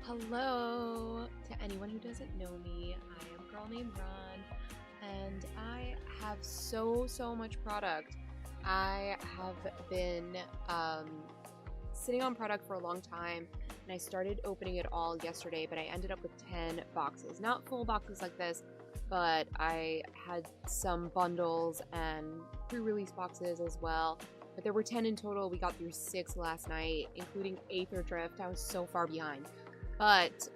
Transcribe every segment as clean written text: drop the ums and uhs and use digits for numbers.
Hello to anyone who doesn't know me. I am a girl named Ron, and I have so much product. I have been sitting on product for a long time, and I started opening it all yesterday, but I ended up with 10 boxes. Not full boxes like this, but I had some bundles and pre-release boxes as well. But there were 10 in total. We got through 6 last night, including Aether Drift. I was so far behind. But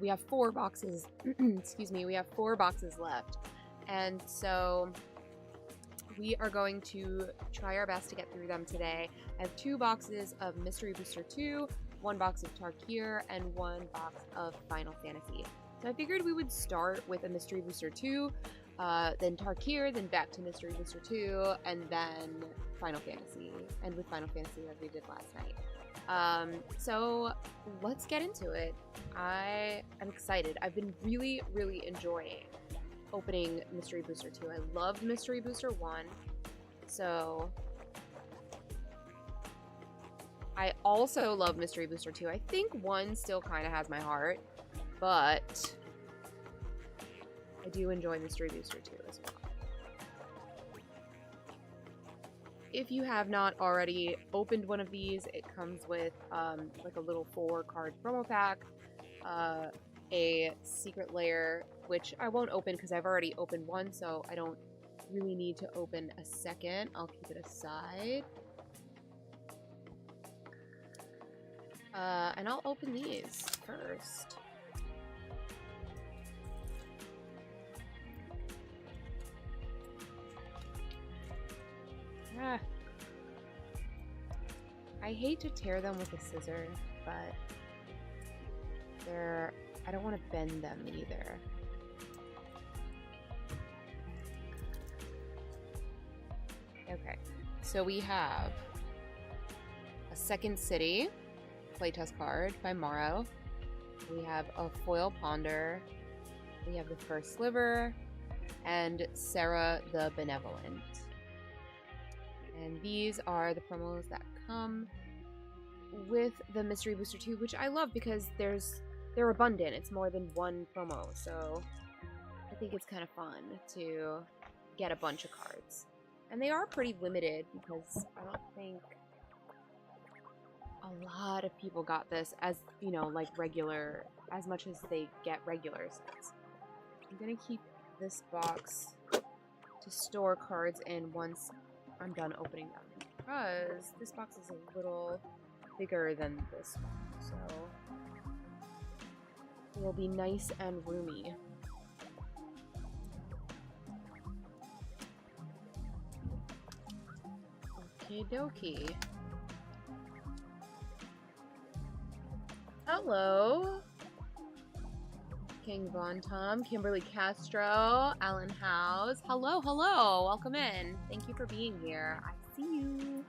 we have 4 boxes, excuse me, we have 4 boxes left. And so we are going to try our best to get through them today. I have 2 boxes of Mystery Booster 2, 1 box of Tarkir, and 1 box of Final Fantasy. So I figured we would start with a Mystery Booster 2, then Tarkir, then back to Mystery Booster 2, and then Final Fantasy. And with Final Fantasy like we did last night. So let's get into it. I am excited. I've been really enjoying opening Mystery Booster 2. I loved Mystery Booster 1. So I also love Mystery Booster 2. I think 1 still kind of has my heart, but I do enjoy Mystery Booster 2 as well. If you have not already opened one of these, it comes with like a little 4-card promo pack, a secret layer, which I won't open because I've already opened one, so I don't really need to open a second. I'll keep it aside. And I'll open these first. I hate to tear them with a scissor, but I don't want to bend them either. Okay, so we have a Second City playtest card by Morrow. We have a foil Ponder. We have the First Sliver and Sarah the Benevolent. And these are the promos that come with the Mystery Booster 2, which I love because they're abundant. It's more than 1 promo, so I think it's kind of fun to get a bunch of cards. And they are pretty limited because I don't think a lot of people got this as, you know, like regular, as much as they get regular sets. I'm gonna keep this box to store cards in once I'm done opening them, because this box is a little bigger than this one, so it will be nice and roomy. Okie dokie. Hello, King Von Tom, Kimberly Castro, Alan House. Hello, welcome in. Thank you for being here. I see you.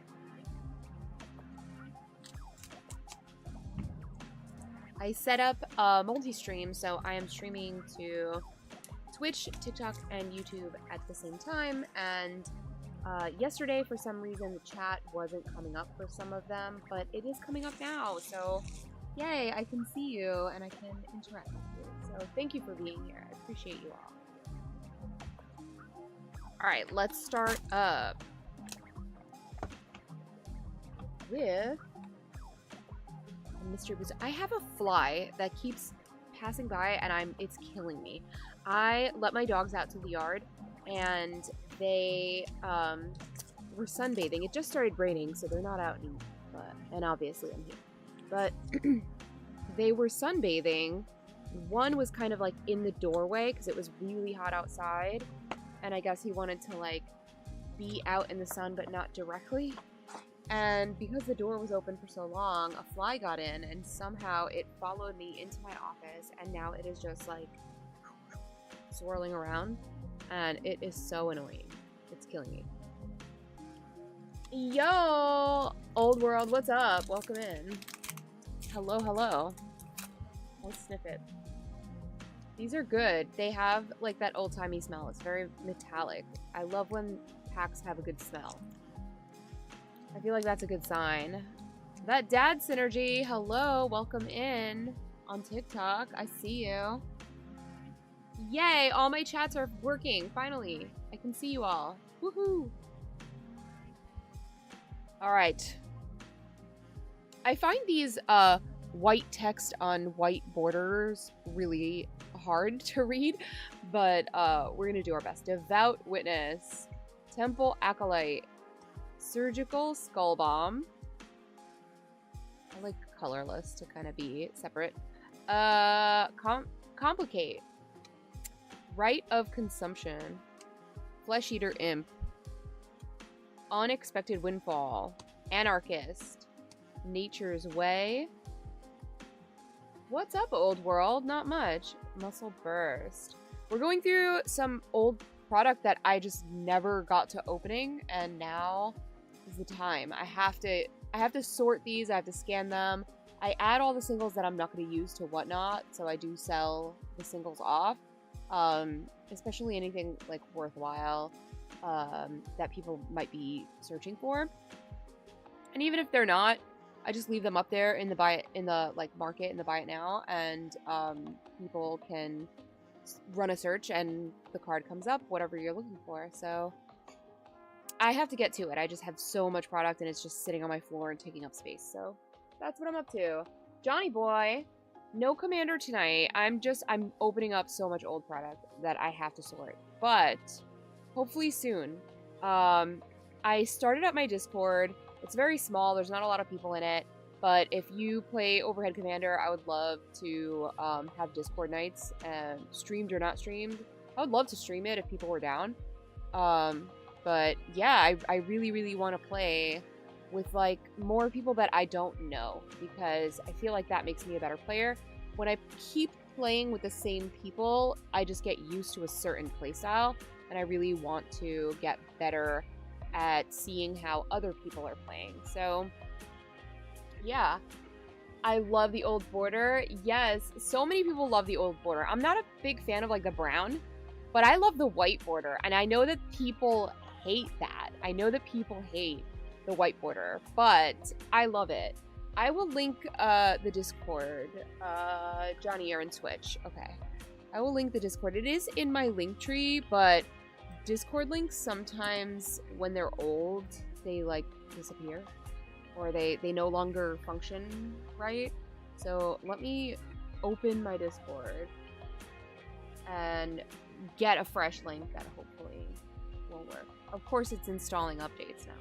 I set up a multi-stream, so I am streaming to Twitch, TikTok, and YouTube at the same time, and yesterday, for some reason, the chat wasn't coming up for some of them, but it is coming up now, so yay, I can see you, and I can interact with you. So thank you for being here. I appreciate you all. Alright, let's start up with a Mystery Booster. I have a fly that keeps passing by, and it's killing me. I let my dogs out to the yard, and they were sunbathing. It just started raining, so they're not out anymore, and obviously I'm here. But they were sunbathing. One was kind of like in the doorway because it was really hot outside, and I guess he wanted to like be out in the sun but not directly. And because the door was open for so long, a fly got in, and somehow it followed me into my office, and now it is just like swirling around, and it is so annoying. It's killing me. Yo, old world, what's up? Welcome in. Hello. Let's sniff it. These are good. They have like that old-timey smell. It's very metallic. I love when packs have a good smell. I feel like that's a good sign. That dad synergy, hello, welcome in on TikTok. I see you. Yay, all my chats are working, finally. I can see you all. Woohoo! Alright. I find these white text on white borders really hard to read, but we're gonna do our best. Devout Witness, Temple Acolyte, Surgical Skull Bomb. I like colorless to kind of be separate. Complicate, Rite of Consumption, Flesh Eater Imp, Unexpected Windfall, Anarchist, Nature's Way. What's up, old world? Not much. Muscle Burst. We're going through some old product that I just never got to opening, and now is the time. I have to sort these. I have to scan them. I add all the singles that I'm not going to use to whatnot, so I do sell the singles off. Especially anything like worthwhile that people might be searching for. And even if they're not, I just leave them up there in the market in the buy it now, and people can run a search and the card comes up, whatever you're looking for. So I have to get to it. I just have so much product and it's just sitting on my floor and taking up space. So that's what I'm up to. Johnny boy, no commander tonight. I'm opening up so much old product that I have to sort, but hopefully soon. I started up my Discord. It's very small. There's not a lot of people in it. But if you play Overhead Commander, I would love to have Discord nights, streamed or not streamed. I would love to stream it if people were down. But yeah, I really, really want to play with like more people that I don't know, because I feel like that makes me a better player. When I keep playing with the same people, I just get used to a certain playstyle, and I really want to get better at seeing how other people are playing. So yeah, I love the old border. Yes, so many people love the old border. I'm not a big fan of like the brown, but I love the white border, and I know that people hate that. I know that people hate the white border, but I love it. I will link the Discord, Johnny Aaron Switch. Okay, I will link the Discord. It is in my link tree, but Discord links sometimes when they're old, they like disappear, or they no longer function right. So let me open my Discord and get a fresh link that hopefully will work. Of course, it's installing updates now.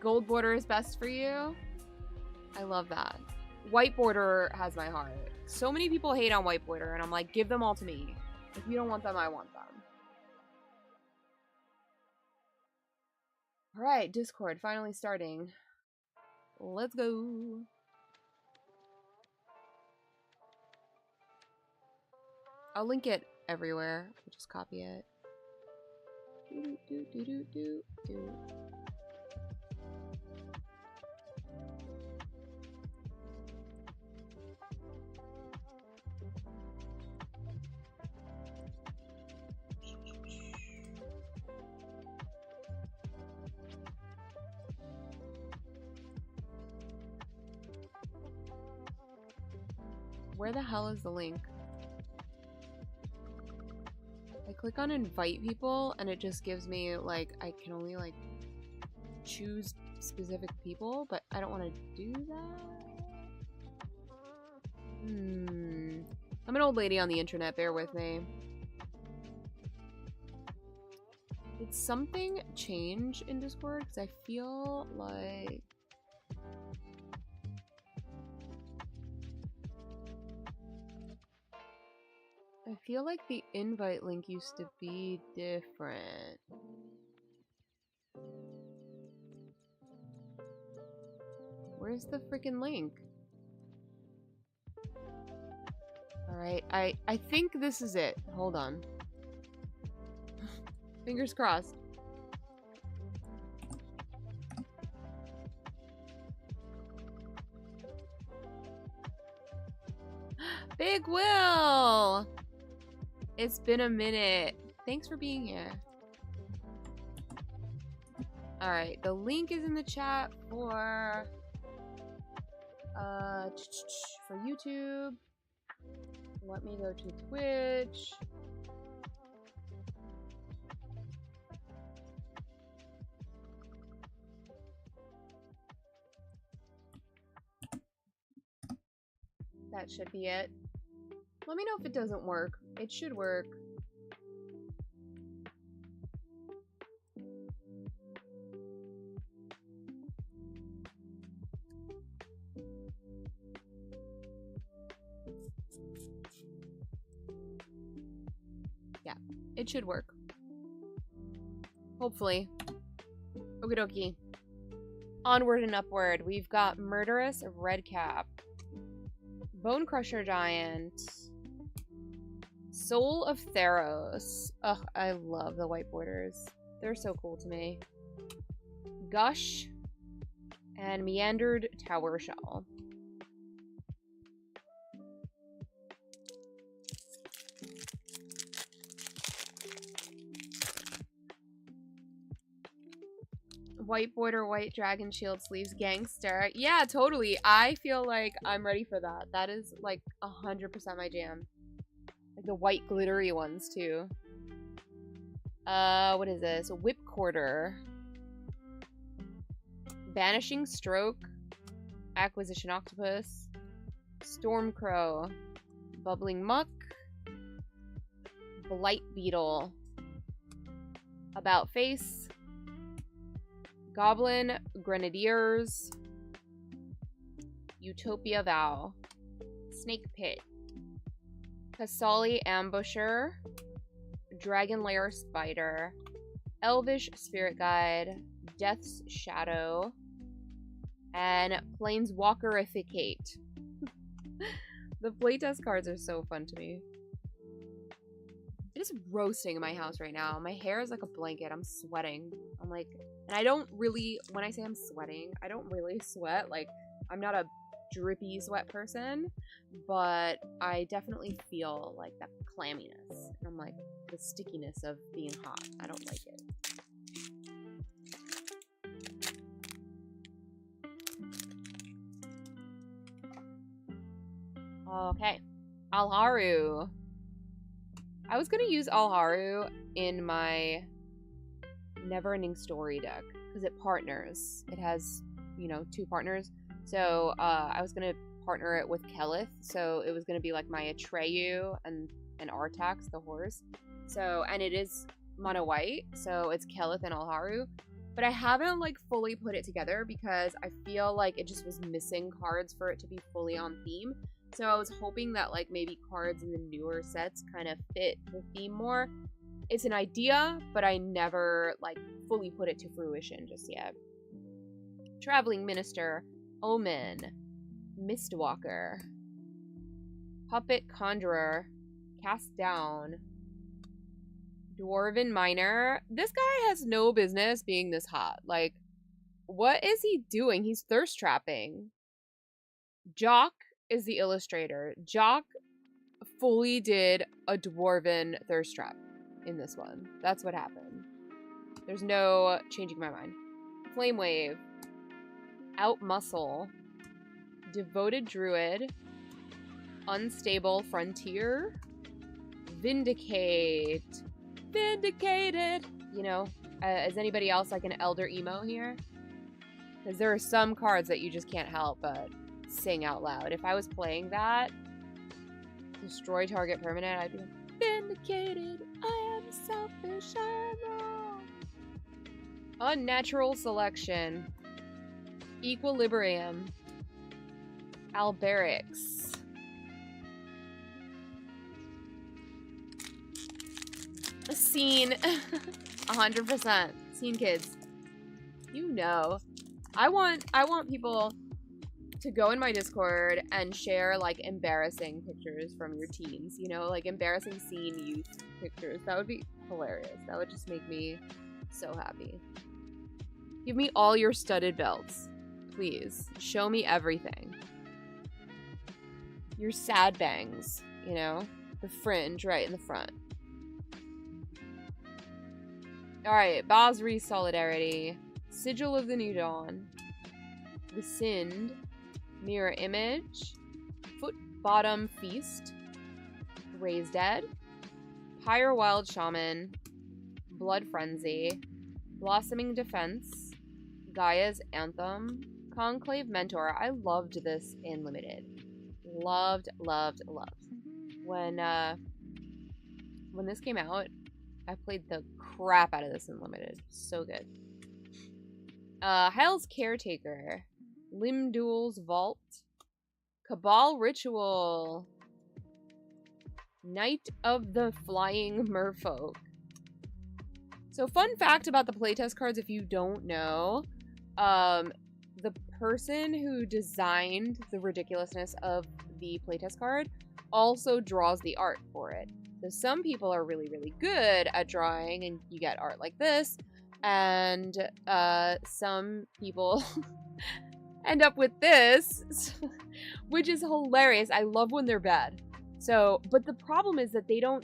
Gold border is best for you. I love that. White border has my heart. So many people hate on white border, and I'm like, give them all to me. If you don't want them, I want them. Alright, Discord finally starting. Let's go. I'll link it everywhere. I'll just copy it. Where the hell is the link? I click on invite people and it just gives me like, I can only like choose specific people, but I don't want to do that. I'm an old lady on the internet, bear with me. Did something change in Discord? Because I feel like... I feel like the invite link used to be different. Where's the freaking link? Alright, I think this is it. Hold on. Fingers crossed. Big Will! It's been a minute. Thanks for being here. Alright, the link is in the chat for YouTube. Let me go to Twitch. That should be it. Let me know if it doesn't work. It should work. Yeah, it should work. Hopefully. Okie dokie. Onward and upward. We've got Murderous Redcap. Bone Crusher Giant. Soul of Theros. Ugh, I love the white borders. They're so cool to me. Gush. And Meandered Tower Shell. White border, white dragon shield sleeves, gangster. Yeah, totally. I feel like I'm ready for that. That is like 100% my jam. Like the white glittery ones too. What is this? Whipcorder. Vanishing Stroke. Acquisition Octopus. Stormcrow. Bubbling Muck. Blight Beetle. About Face. Goblin Grenadiers. Utopia Vow. Snake Pit. Kasali Ambusher. Dragon Lair Spider. Elvish Spirit Guide. Death's Shadow. And Planeswalkerificate. The playtest cards are so fun to me. It is roasting in my house right now. My hair is like a blanket. I'm sweating. I'm like, and I don't really, when I say I'm sweating, I don't really sweat. Like, I'm not a drippy sweat person, but I definitely feel like that clamminess. And I'm like, the stickiness of being hot. I don't like it. Okay. Alharu. I was gonna use Alharu in my Neverending Story deck because it partners. It has, you know, 2 partners. So I was gonna partner it with Kelith. So it was gonna be like my Atreyu and Artax, the horse. So, and it is mono white, so it's Kelith and Alharu. But I haven't like fully put it together because I feel like it just was missing cards for it to be fully on theme. So I was hoping that like maybe cards in the newer sets kind of fit the theme more. It's an idea, but I never like fully put it to fruition just yet. Traveling Minister, Omen, Mistwalker, Puppet Conjurer, Cast Down, Dwarven Miner. This guy has no business being this hot. Like, what is he doing? He's thirst trapping. Jock is the illustrator. Jock fully did a dwarven thirst trap in this one. That's what happened. There's no changing my mind. Flame Wave. Outmuscle. Devoted Druid. Unstable Frontier. Vindicate. Vindicated. You know, is anybody else like an Elder Emo here? Because there are some cards that you just can't help but sing out loud. If I was playing that, destroy target permanent, I'd be like, vindicated, I am selfish, I am wrong. Unnatural Selection. Equilibrium. Alberix. Scene. 100%. Scene kids. You know. I want people to go in my Discord and share like embarrassing pictures from your teens, you know, like embarrassing scene youth pictures. That would be hilarious. That would just make me so happy. Give me all your studded belts, please. Show me everything. Your sad bangs, you know, the fringe right in the front. All right, Basri Solidarity, Sigil of the New Dawn, Rescind, Mirror Image, Foot Bottom Feast, Raise Dead, Pyre Wild Shaman, Blood Frenzy, Blossoming Defense, Gaia's Anthem, Conclave Mentor. I loved this in Limited. Loved. When this came out, I played the crap out of this in Limited. So good. Hyle's Caretaker, Limdul's Vault, Cabal Ritual, Knight of the Flying Merfolk. So fun fact about the playtest cards, if you don't know, the person who designed the ridiculousness of the playtest card also draws the art for it. So some people are really, really good at drawing and you get art like this, and some people end up with this, which is hilarious. I love when they're bad. So, but the problem is that they don't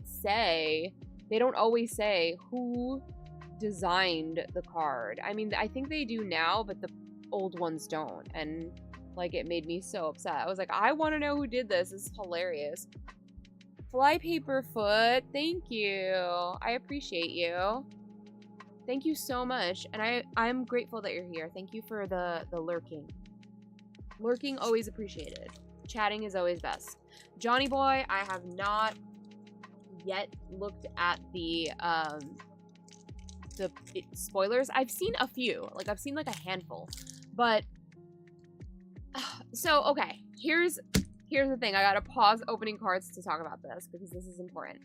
always say who designed the card. I mean, I think they do now, but the old ones don't. And like, it made me so upset. I was like, I want to know who did this. This is hilarious. Flypaper Foot, thank you. I appreciate you. Thank you so much. And I'm grateful that you're here. Thank you for the lurking. Lurking, always appreciated. Chatting is always best. Johnny Boy, I have not yet looked at the spoilers. I've seen a few. Like, I've seen like a handful. But so okay, here's the thing. I gotta pause opening cards to talk about this because this is important.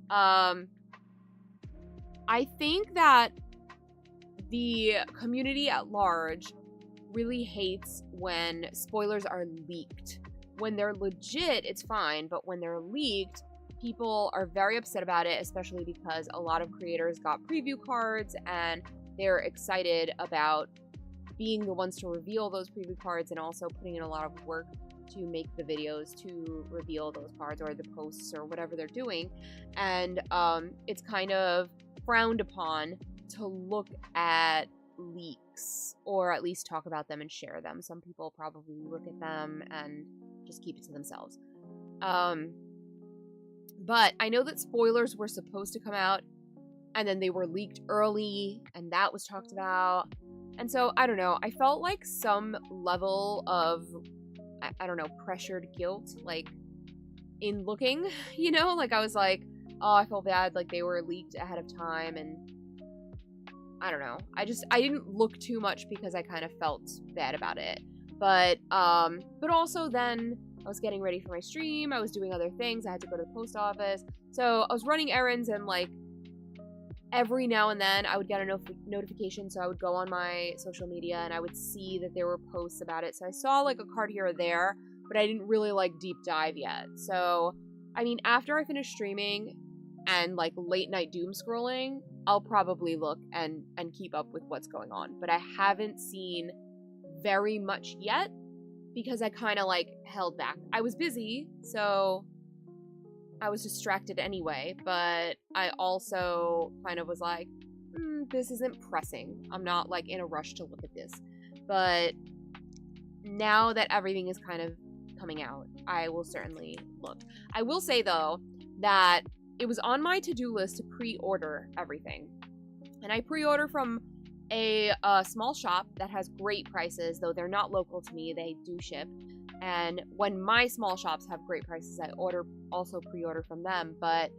I think that the community at large really hates when spoilers are leaked. When they're legit, it's fine, but when they're leaked, people are very upset about it, especially because a lot of creators got preview cards and they're excited about being the ones to reveal those preview cards and also putting in a lot of work to make the videos to reveal those cards or the posts or whatever they're doing. And it's kind of frowned upon to look at leaks or at least talk about them and share them. Some people probably look at them and just keep it to themselves. But I know that spoilers were supposed to come out and then they were leaked early and that was talked about. And so, I don't know, I felt like some level of, I don't know, pressured guilt, like, in looking, you know? Like, I was like, oh, I felt bad, like, they were leaked ahead of time, and I don't know. I didn't look too much because I kind of felt bad about it. But also then I was getting ready for my stream, I was doing other things, I had to go to the post office, so I was running errands, and, like, every now and then I would get a notification, so I would go on my social media and I would see that there were posts about it. So I saw like a card here or there, but I didn't really like deep dive yet. So, I mean, after I finish streaming and like late night doom scrolling, I'll probably look and keep up with what's going on. But I haven't seen very much yet because I kind of like held back. I was busy, so I was distracted anyway, but I also kind of was like, this isn't pressing. I'm not like in a rush to look at this. But now that everything is kind of coming out, I will certainly look. I will say though that it was on my to-do list to pre-order everything. And I pre-order from a small shop that has great prices, though they're not local to me, they do ship. And when my small shops have great prices, I also pre-order from them. But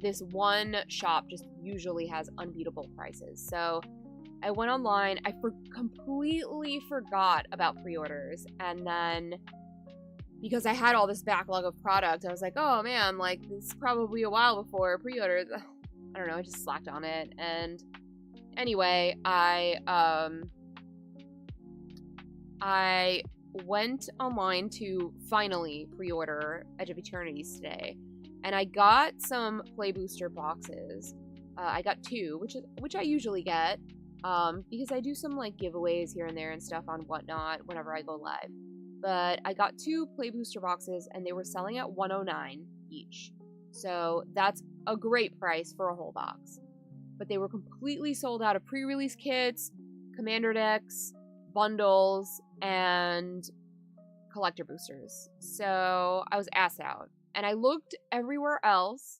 this one shop just usually has unbeatable prices. So I went online. I completely forgot about pre-orders. And then because I had all this backlog of product, I was like, oh man, like this is probably a while before pre-orders. I don't know, I just slacked on it. And anyway, I went online to finally pre-order Edge of Eternities today, and I got some play booster boxes. I got 2, which I usually get, because I do some like giveaways here and there and stuff on Whatnot whenever I go live. But I got 2 play booster boxes, and they were selling at $109 each, so that's a great price for a whole box. But they were completely sold out of pre-release kits. commander decks, bundles, and collector boosters. So I was ass out. And I looked everywhere else,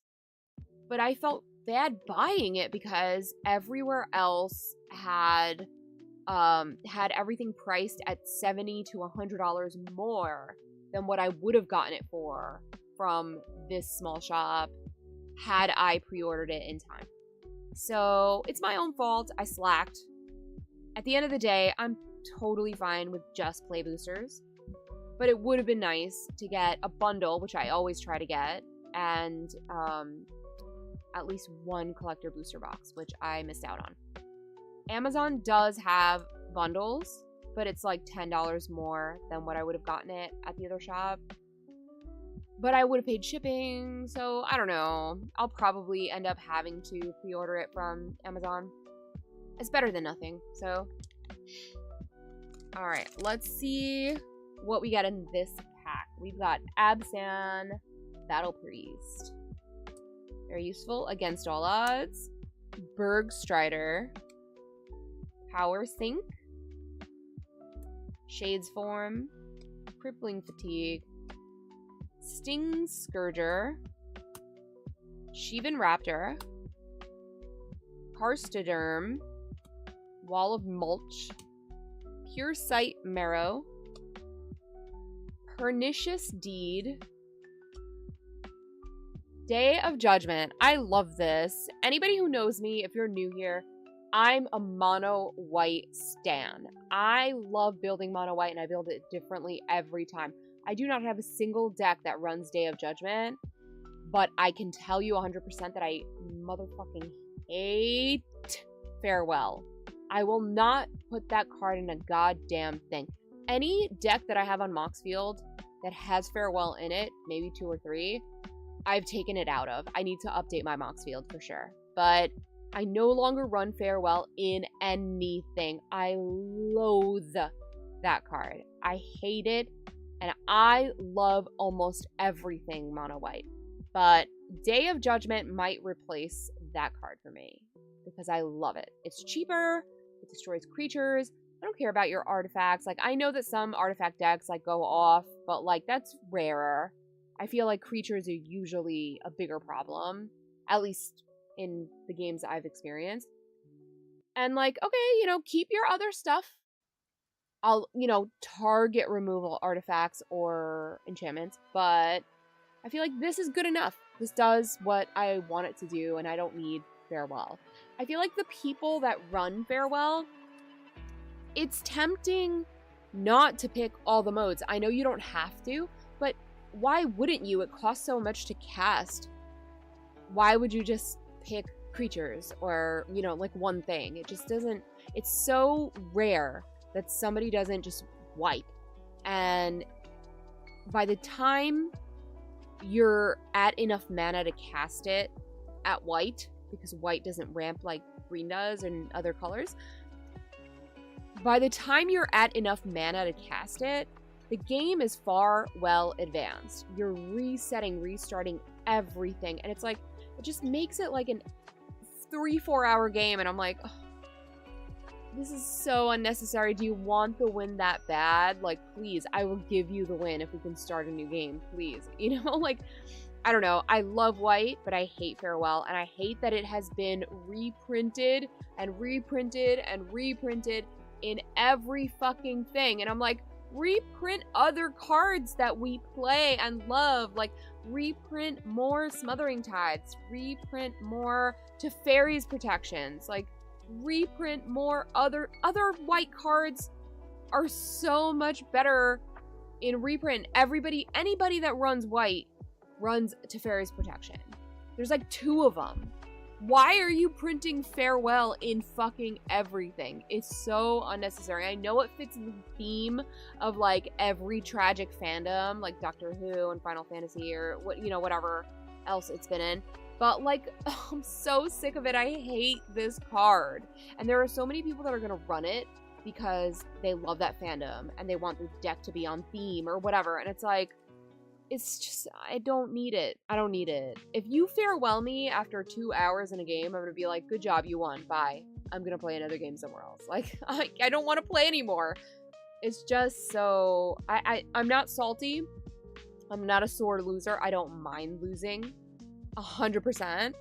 but I felt bad buying it because everywhere else had everything priced at $70 to $100 more than what I would have gotten it for from this small shop had I pre-ordered it in time. So it's my own fault. I slacked. At the end of the day, I'm totally fine with just play boosters, but it would have been nice to get a bundle, which I always try to get, and at least one collector booster box, which I missed out on. Amazon does have bundles, but it's like $10 more than what I would have gotten it at the other shop. But I would have paid shipping, so I don't know. I'll probably end up having to pre-order it from Amazon. It's better than nothing, so. Alright, let's see what we got in this pack. We've got Absan, Battle Priest. Very useful against all odds. Berg Strider. Power Sink. Shades Form. Crippling Fatigue. Sting Scourger. Sheevan Raptor. Karstoderm. Wall of Mulch. Pure Sight Marrow. Pernicious Deed. Day of Judgment. I love this. Anybody who knows me, if you're new here, I'm a mono white stan. I love building mono white and I build it differently every time. I do not have a single deck that runs Day of Judgment, but I can tell you 100% that I motherfucking hate Farewell. I will not put that card in a goddamn thing. Any deck that I have on Moxfield that has Farewell in it, maybe 2 or 3, I've taken it out of. I need to update my Moxfield for sure. But I no longer run Farewell in anything. I loathe that card. I hate it. And I love almost everything mono white. But Day of Judgment might replace that card for me because I love it. It's cheaper. It destroys creatures. I don't care about your artifacts. Like, I know that some artifact decks like go off, but like that's rarer. I feel like creatures are usually a bigger problem, at least in the games I've experienced. And like, okay, keep your other stuff. I'll, target removal artifacts or enchantments, but I feel like this is good enough. This does what I want it to do, and I don't need Farewell. I feel like the people that run Farewell, it's tempting not to pick all the modes. I know you don't have to, but why wouldn't you? It costs so much to cast. Why would you just pick creatures or, like one thing? It just doesn't, it's so rare that somebody doesn't just wipe. And by the time you're at enough mana to cast it at white, because white doesn't ramp like green does and other colors, by the time you're at enough mana to cast it, the game is far well advanced. You're restarting everything, and it's like, it just makes it like an 3-4 hour game, and I'm like, oh, this is so unnecessary. Do you want the win that bad? Like, please, I will give you the win if we can start a new game, please. Like, I don't know. I love white, but I hate Farewell, and I hate that it has been reprinted and reprinted and reprinted in every fucking thing. And I'm like, reprint other cards that we play and love. Like, reprint more Smothering Tides. Reprint more Teferi's protections. Like, reprint more other white cards are so much better in reprint. Anybody that runs white runs Teferi's protection. There's like 2 of them. Why are you printing Farewell in fucking everything? It's so unnecessary. I know it fits the theme of like every tragic fandom, like Doctor Who and Final Fantasy or whatever else it's been in. But like, I'm so sick of it. I hate this card. And there are so many people that are gonna run it because they love that fandom and they want the deck to be on theme or whatever. And it's like, it's just, I don't need it. I don't need it. If you Farewell me after 2 hours in a game, I'm gonna be like, good job, you won, bye. I'm gonna play another game somewhere else. Like, I don't want to play anymore. It's just so... I'm not salty. I'm not a sore loser. I don't mind losing 100%.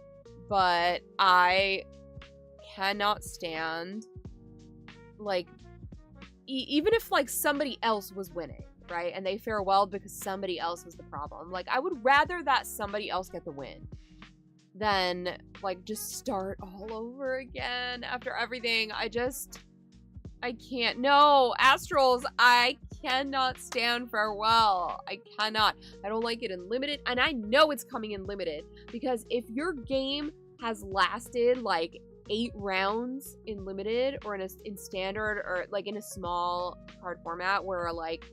But I cannot stand, like, even if, like, somebody else was winning, right? And they farewelled because somebody else was the problem. Like, I would rather that somebody else get the win than, like, just start all over again after everything. I can't. No, Astrals, I cannot stand farewell. I cannot. I don't like it in limited, and I know it's coming in limited, because if your game has lasted like 8 rounds in limited or in standard, or like in a small card format where like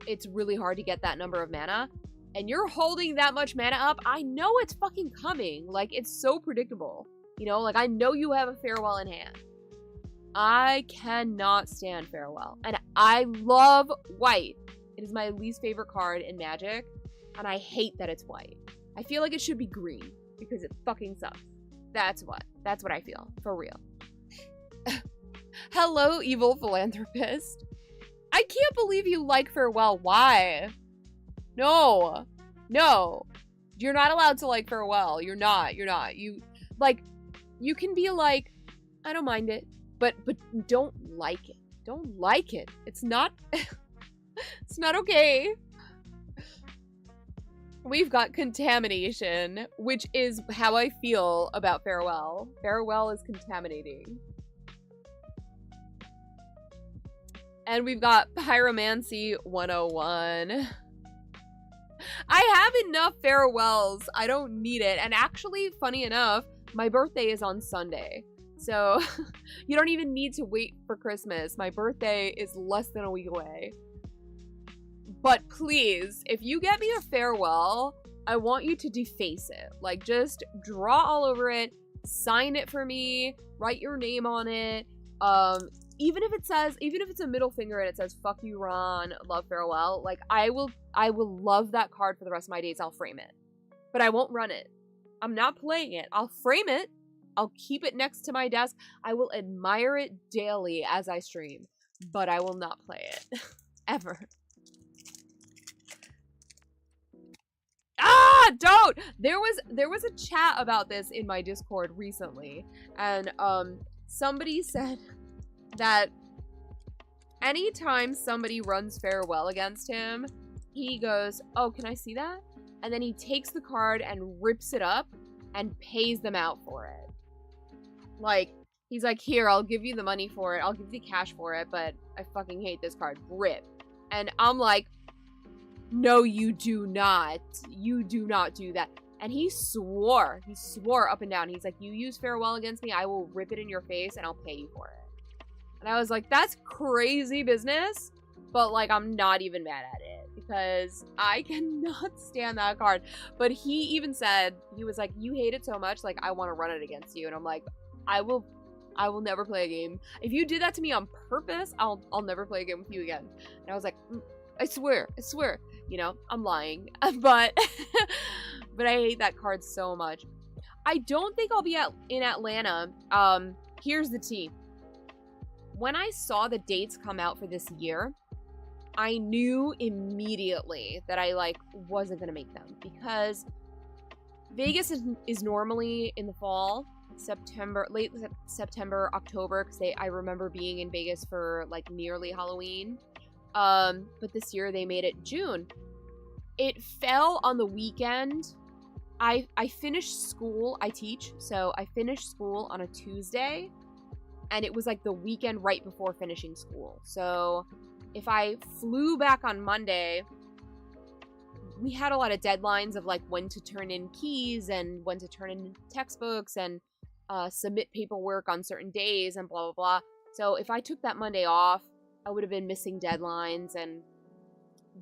it's really hard to get that number of mana, and you're holding that much mana up, I know it's fucking coming. Like, it's so predictable. You know, like, I know you have a farewell in hand. I cannot stand farewell. And I love white. It is my least favorite card in Magic, and I hate that it's white. I feel like it should be green because it fucking sucks. That's what I feel, for real. Hello, evil philanthropist. I can't believe you like farewell. Why? No. You're not allowed to like farewell. You're not. You, like, you can be like, I don't mind it. But don't like it. Don't like it. It's not it's not okay. We've got contamination, which is how I feel about farewell. Farewell is contaminating. And we've got Pyromancy 101. I have enough farewells. I don't need it. And actually, funny enough, my birthday is on Sunday. So you don't even need to wait for Christmas. My birthday is less than a week away. But please, if you get me a farewell, I want you to deface it. Like, just draw all over it, sign it for me, write your name on it. Even if it's a middle finger and it says, fuck you, Ron, love farewell, like, I will love that card for the rest of my days. I'll frame it. But I won't run it. I'm not playing it. I'll frame it. I'll keep it next to my desk. I will admire it daily as I stream, but I will not play it. Ever. Ah, don't! There was a chat about this in my Discord recently, and somebody said that anytime somebody runs farewell against him, he goes, oh, can I see that? And then he takes the card and rips it up and pays them out for it. Like, he's like, here, I'll give you the money for it. I'll give you the cash for it, but I fucking hate this card. Rip. And I'm like, no, you do not. You do not do that. And he swore up and down. He's like, you use farewell against me, I will rip it in your face and I'll pay you for it. And I was like, that's crazy business. But, like, I'm not even mad at it because I cannot stand that card. But he even said, he was like, you hate it so much, like, I want to run it against you. And I'm like, I will never play a game. If you did that to me on purpose, I'll never play a game with you again. And I was like, I swear. You know, I'm lying. But but I hate that card so much. I don't think I'll be in Atlanta. Here's the tea. When I saw the dates come out for this year, I knew immediately that I, like, wasn't gonna make them, because Vegas is normally in the fall. Late September, October, because I remember being in Vegas for, like, nearly Halloween. But this year they made it June. It fell on the weekend. I finished school. I teach, so I finished school on a Tuesday, and it was like the weekend right before finishing school. So if I flew back on Monday, we had a lot of deadlines of, like, when to turn in keys and when to turn in textbooks and submit paperwork on certain days and blah, blah, blah. So if I took that Monday off, I would have been missing deadlines, and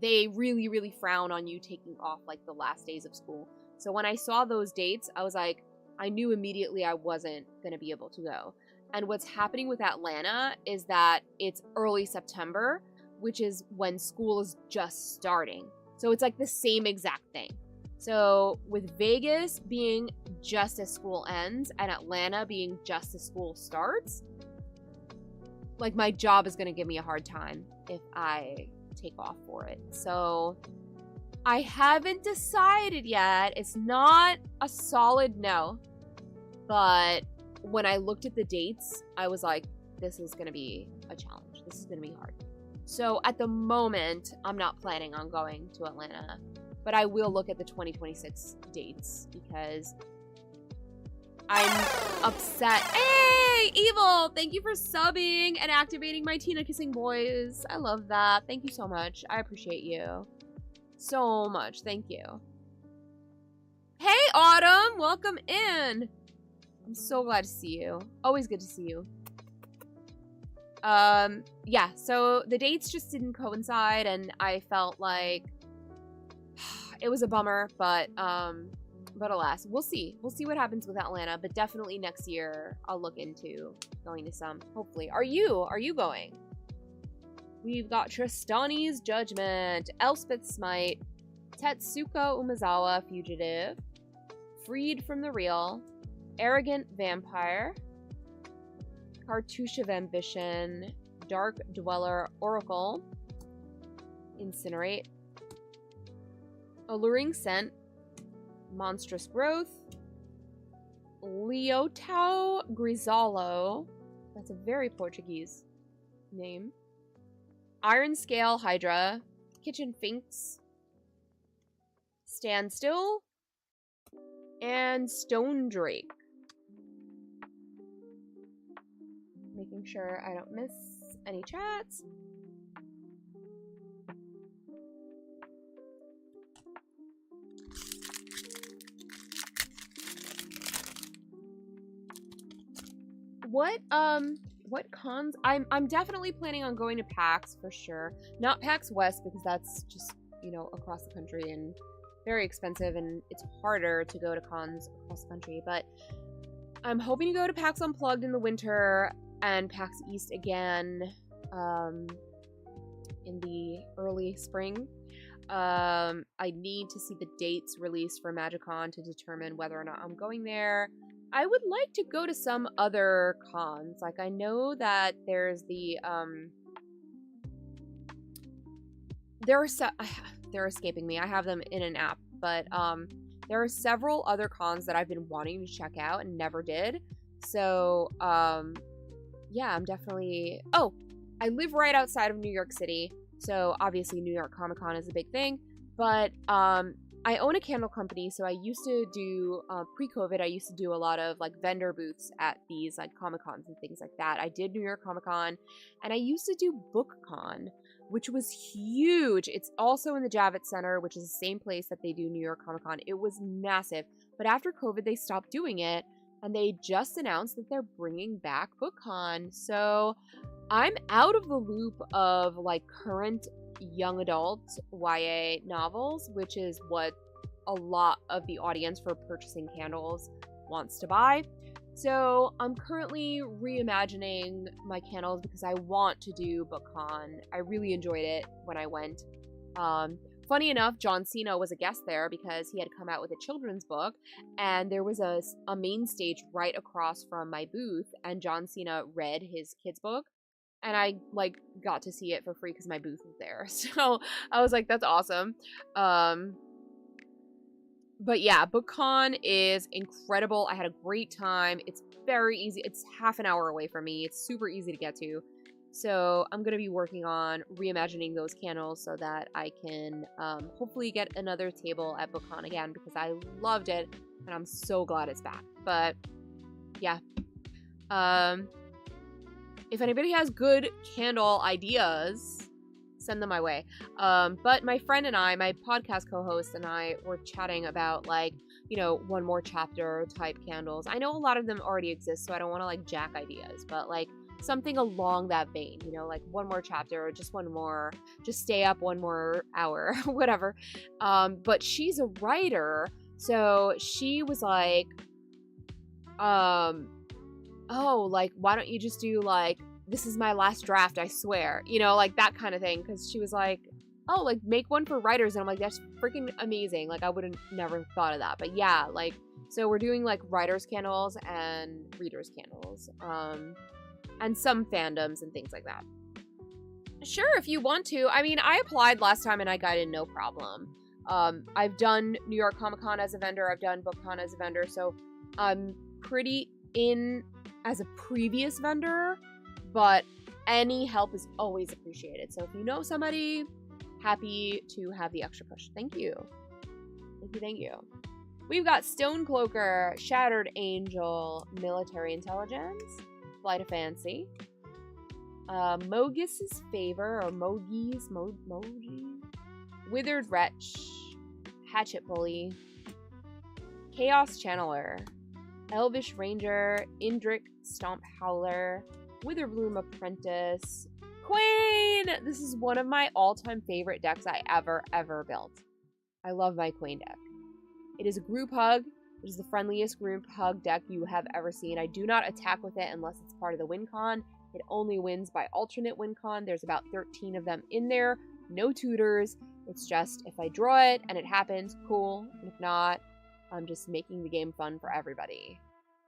they really, really frown on you taking off, like, the last days of school. So when I saw those dates, I was like, I knew immediately I wasn't going to be able to go. And what's happening with Atlanta is that it's early September, which is when school is just starting. So it's like the same exact thing. So with Vegas being just as school ends and Atlanta being just as school starts, like my job is going to give me a hard time if I take off for it. So I haven't decided yet. It's not a solid no. But when I looked at the dates, I was like, this is going to be a challenge. This is going to be hard. So at the moment, I'm not planning on going to Atlanta. But I will look at the 2026 dates because I'm upset. Hey, Evil! Thank you for subbing and activating my Tina Kissing Boys. I love that. Thank you so much. I appreciate you so much. Thank you. Hey, Autumn! Welcome in. I'm so glad to see you. Always good to see you. Yeah, so the dates just didn't coincide, and I felt like it was a bummer, but alas, we'll see. We'll see what happens with Atlanta, but definitely next year I'll look into going to some, hopefully. Are you going? We've got Tristani's Judgment, Elspeth's Smite, Tetsuko Umezawa, Fugitive, Freed from the Real, Arrogant Vampire, Cartouche of Ambition, Dark Dweller Oracle, Incinerate, Alluring Scent, Monstrous Growth, Leotao Grisalo, that's a very Portuguese name, Iron Scale Hydra, Kitchen Finks, Standstill, and Stone Drake. Making sure I don't miss any chats. What cons? I'm definitely planning on going to PAX for sure. Not PAX West because that's just, you know, across the country and very expensive, and it's harder to go to cons across the country, but I'm hoping to go to PAX Unplugged in the winter and PAX East again in the early spring. I need to see the dates released for MagicCon to determine whether or not I'm going there. I would like to go to some other cons. Like, I know that there's the they're escaping me. I have them in an app, but there are several other cons that I've been wanting to check out and never did. So yeah, I'm definitely... Oh, I live right outside of New York City, so obviously New York Comic Con is a big thing, but I own a candle company, so I used to do, pre-COVID, I used to do a lot of, like, vendor booths at these, like, Comic Cons and things like that. I did New York Comic Con, and I used to do BookCon, which was huge. It's also in the Javits Center, which is the same place that they do New York Comic Con. It was massive, but after COVID, they stopped doing it, and they just announced that they're bringing back BookCon, so I'm out of the loop of, like, current young adult YA novels, which is what a lot of the audience for purchasing candles wants to buy. So I'm currently reimagining my candles because I want to do BookCon. I really enjoyed it when I went. Funny enough, John Cena was a guest there because he had come out with a children's book, and there was a main stage right across from my booth, and John Cena read his kid's book. And I, like, got to see it for free because my booth was there. So I was like, that's awesome. But yeah, BookCon is incredible. I had a great time. It's very easy. It's half an hour away from me. It's super easy to get to. So I'm going to be working on reimagining those candles so that I can hopefully get another table at BookCon again because I loved it. And I'm so glad it's back. But yeah. If anybody has good candle ideas, send them my way. But my friend and I, my podcast co-host and I, were chatting about, like, you know, one more chapter type candles. I know a lot of them already exist, so I don't want to, like, jack ideas, but, like, something along that vein, you know, like one more chapter, just one more, just stay up one more hour, whatever. But she's a writer, so she was like, oh, like, why don't you just do, like, this is my last draft, I swear, you know, like that kind of thing, because she was like, oh, like make one for writers. And I'm like, that's freaking amazing. Like I would have never thought of that. But yeah, like, so we're doing like writers candles and readers candles, and some fandoms and things like that. Sure, if you want to. I mean, I applied last time and I got in no problem. I've done New York Comic Con as a vendor. I've done BookCon as a vendor. So I'm pretty in as a previous vendor, but any help is always appreciated. So if you know somebody, happy to have the extra push. Thank you. Thank you, thank you. We've got Stonecloaker, Shattered Angel, Military Intelligence, Flight of Fancy, Mogis' Favor, or Mogi, Withered Wretch, Hatchet Bully, Chaos Channeler, Elvish Ranger, Indrik Stomp Howler, Witherbloom Apprentice, Queen! This is one of my all-time favorite decks I ever built. I love my Queen deck. It is a group hug. It is the friendliest group hug deck you have ever seen. I do not attack with it unless it's part of the win con. It only wins by alternate win con. There's about 13 of them in there. No tutors. It's just if I draw it and it happens, cool. And if not, I'm just making the game fun for everybody.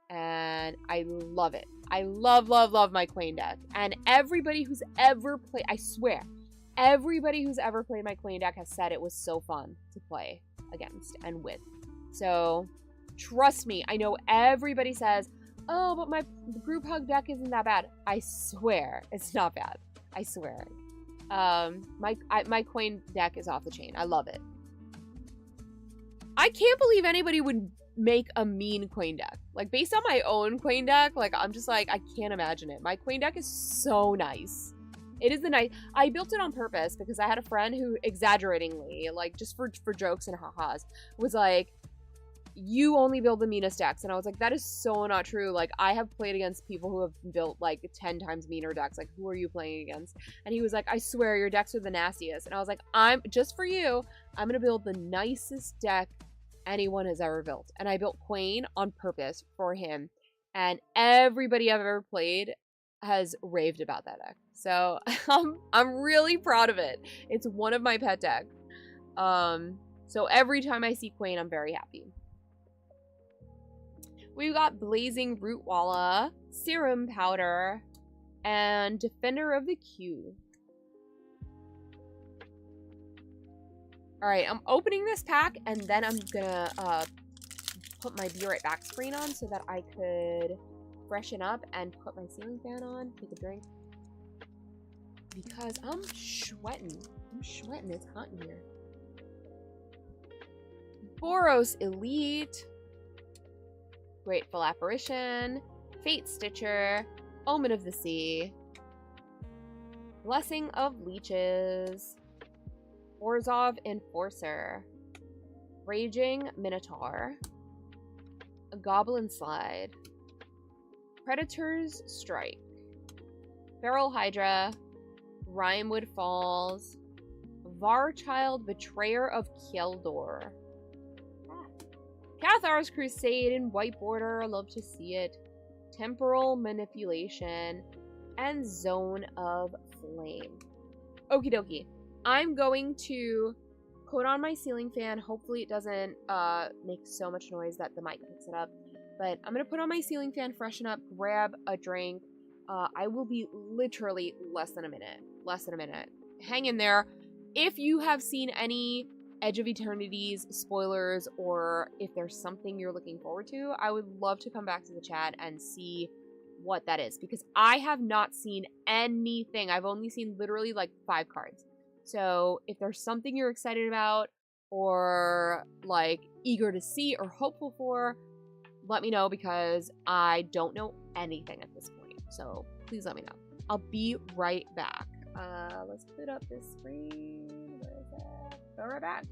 And I love it. I love my Queen deck. And everybody who's ever played, I swear, everybody who's ever played my Queen deck has said it was so fun to play against and with. So trust me, I know everybody says, oh, but my group hug deck isn't that bad. I swear it's not bad. I swear. My Queen deck is off the chain. I love it. I can't believe anybody would make a mean Queen deck. Like, based on my own Queen deck, like, I'm just like, I can't imagine it. My Queen deck is so nice. It is the nice. I built it on purpose because I had a friend who, exaggeratingly, like, just for jokes and ha-has, was like, you only build the meanest decks. And I was like, that is so not true. Like, I have played against people who have built, like, 10 times meaner decks. Like, who are you playing against? And he was like, I swear, your decks are the nastiest. And I was like, just for you, I'm going to build the nicest deck anyone has ever built. And I built Queen on purpose for him. And everybody I've ever played has raved about that deck. So I'm really proud of it. It's one of my pet decks. So every time I see Queen, I'm very happy. We've got Blazing Rootwalla, Serum Powder, and Defender of the Queue. Alright, I'm opening this pack, and then I'm gonna put my Be Right Back screen on so that I could freshen up and put my ceiling fan on, take a drink. Because I'm sweating. It's hot in here. Boros Elite, Grateful Apparition, Fate Stitcher, Omen of the Sea, Blessing of Leeches, Orzhov Enforcer, Raging Minotaur, a Goblin Slide, Predator's Strike, Feral Hydra, Rimewood Falls, Varchild Betrayer of Kjeldor, Cathar's Crusade in white border, love to see it, Temporal Manipulation, and Zone of Flame. Okie dokie. I'm going to put on my ceiling fan. Hopefully it doesn't make so much noise that the mic picks it up. But I'm going to put on my ceiling fan, freshen up, grab a drink. I will be literally less than a minute. Hang in there. If you have seen any Edge of Eternity's spoilers, or if there's something you're looking forward to, I would love to come back to the chat and see what that is. Because I have not seen anything. I've only seen literally like 5 cards. So if there's something you're excited about, or like eager to see or hopeful for, let me know, because I don't know anything at this point. So please let me know. I'll be right back. Let's put up this screen. Where is that? Go right back.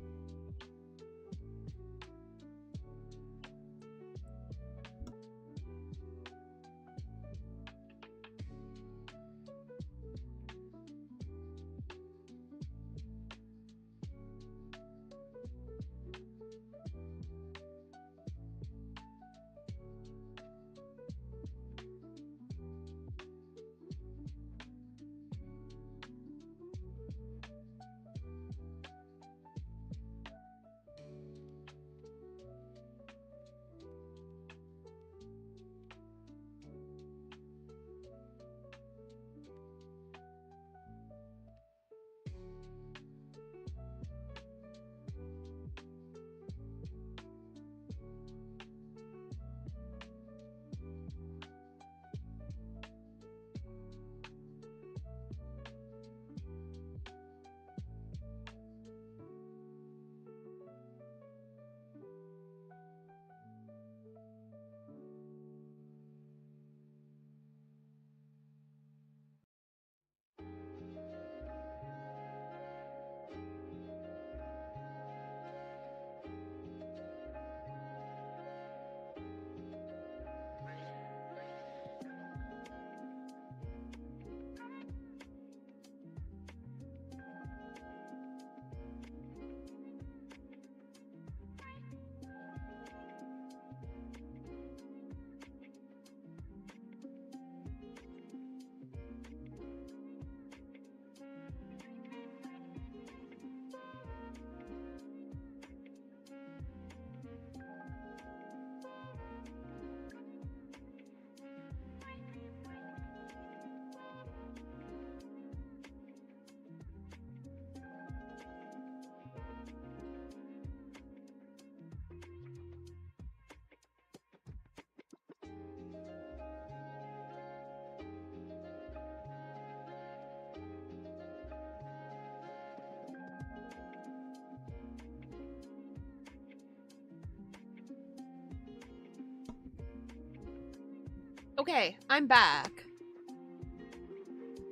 Okay, I'm back.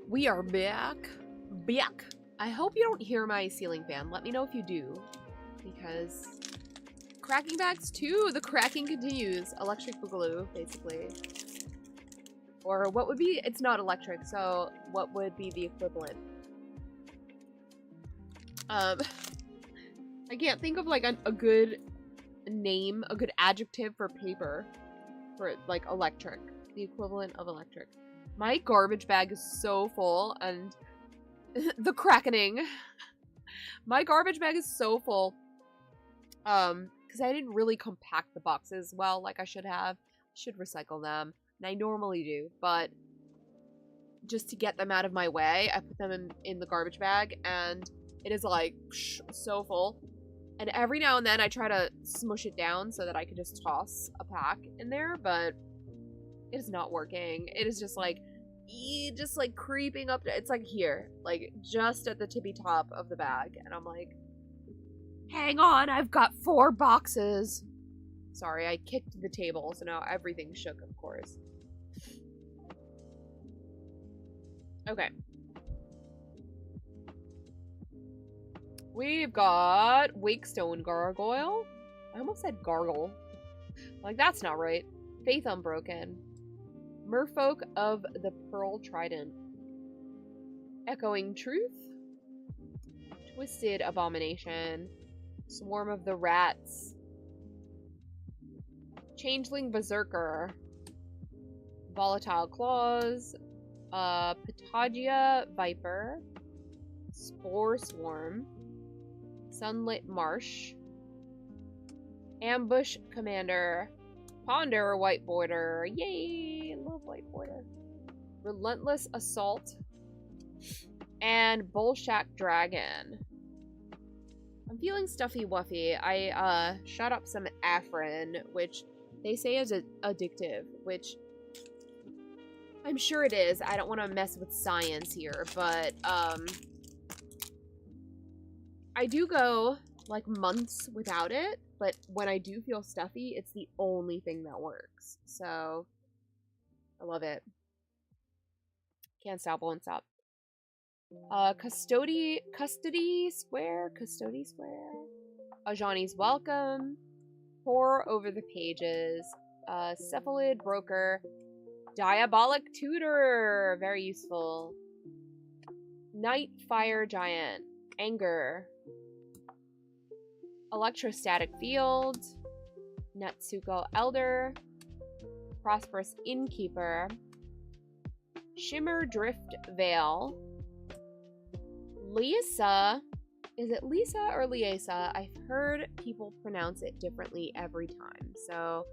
We are back. Back. I hope you don't hear my ceiling fan. Let me know if you do. Because cracking bags too. The cracking continues. Electric boogaloo, basically. Or what would be, it's not electric, so what would be the equivalent? I can't think of like a good name, a good adjective for paper. For like electric. The equivalent of electric. My garbage bag is so full and the crackening. My garbage bag is so full. Because I didn't really compact the boxes well like I should have. Should recycle them. And I normally do, but just to get them out of my way, I put them in the garbage bag and it is like so full. And every now and then I try to smush it down so that I can just toss a pack in there, but it is not working. It is just like creeping up. It's like here, like just at the tippy top of the bag. And I'm like, hang on, I've got 4 boxes. Sorry, I kicked the table, so now everything shook, of course. Okay. We've got Wakestone Gargoyle. I almost said gargle. Like, that's not right. Faith Unbroken. Merfolk of the Pearl Trident. Echoing Truth. Twisted Abomination. Swarm of the Rats. Changeling Berserker. Volatile Claws. Patagia Viper. Spore Swarm. Sunlit Marsh. Ambush Commander. Ponder White Border. Yay! I love White Border. Relentless Assault. And Bullshack Dragon. I'm feeling stuffy wuffy. I shot up some Afrin, which they say is addictive, which I'm sure it is. I don't want to mess with science here, but I do go like months without it, but when I do feel stuffy, it's the only thing that works. So I love it. Can't stop, won't stop. Custody Square. Ajani's Welcome. Pour Over the Pages. Cephalid Broker. Diabolic Tutor. Very useful. Night Fire Giant. Anger. Electrostatic Field. Natsuko Elder. Prosperous Innkeeper. Shimmer Drift Veil. Lisa. Is it Lisa or Liesa? I've heard people pronounce it differently every time, so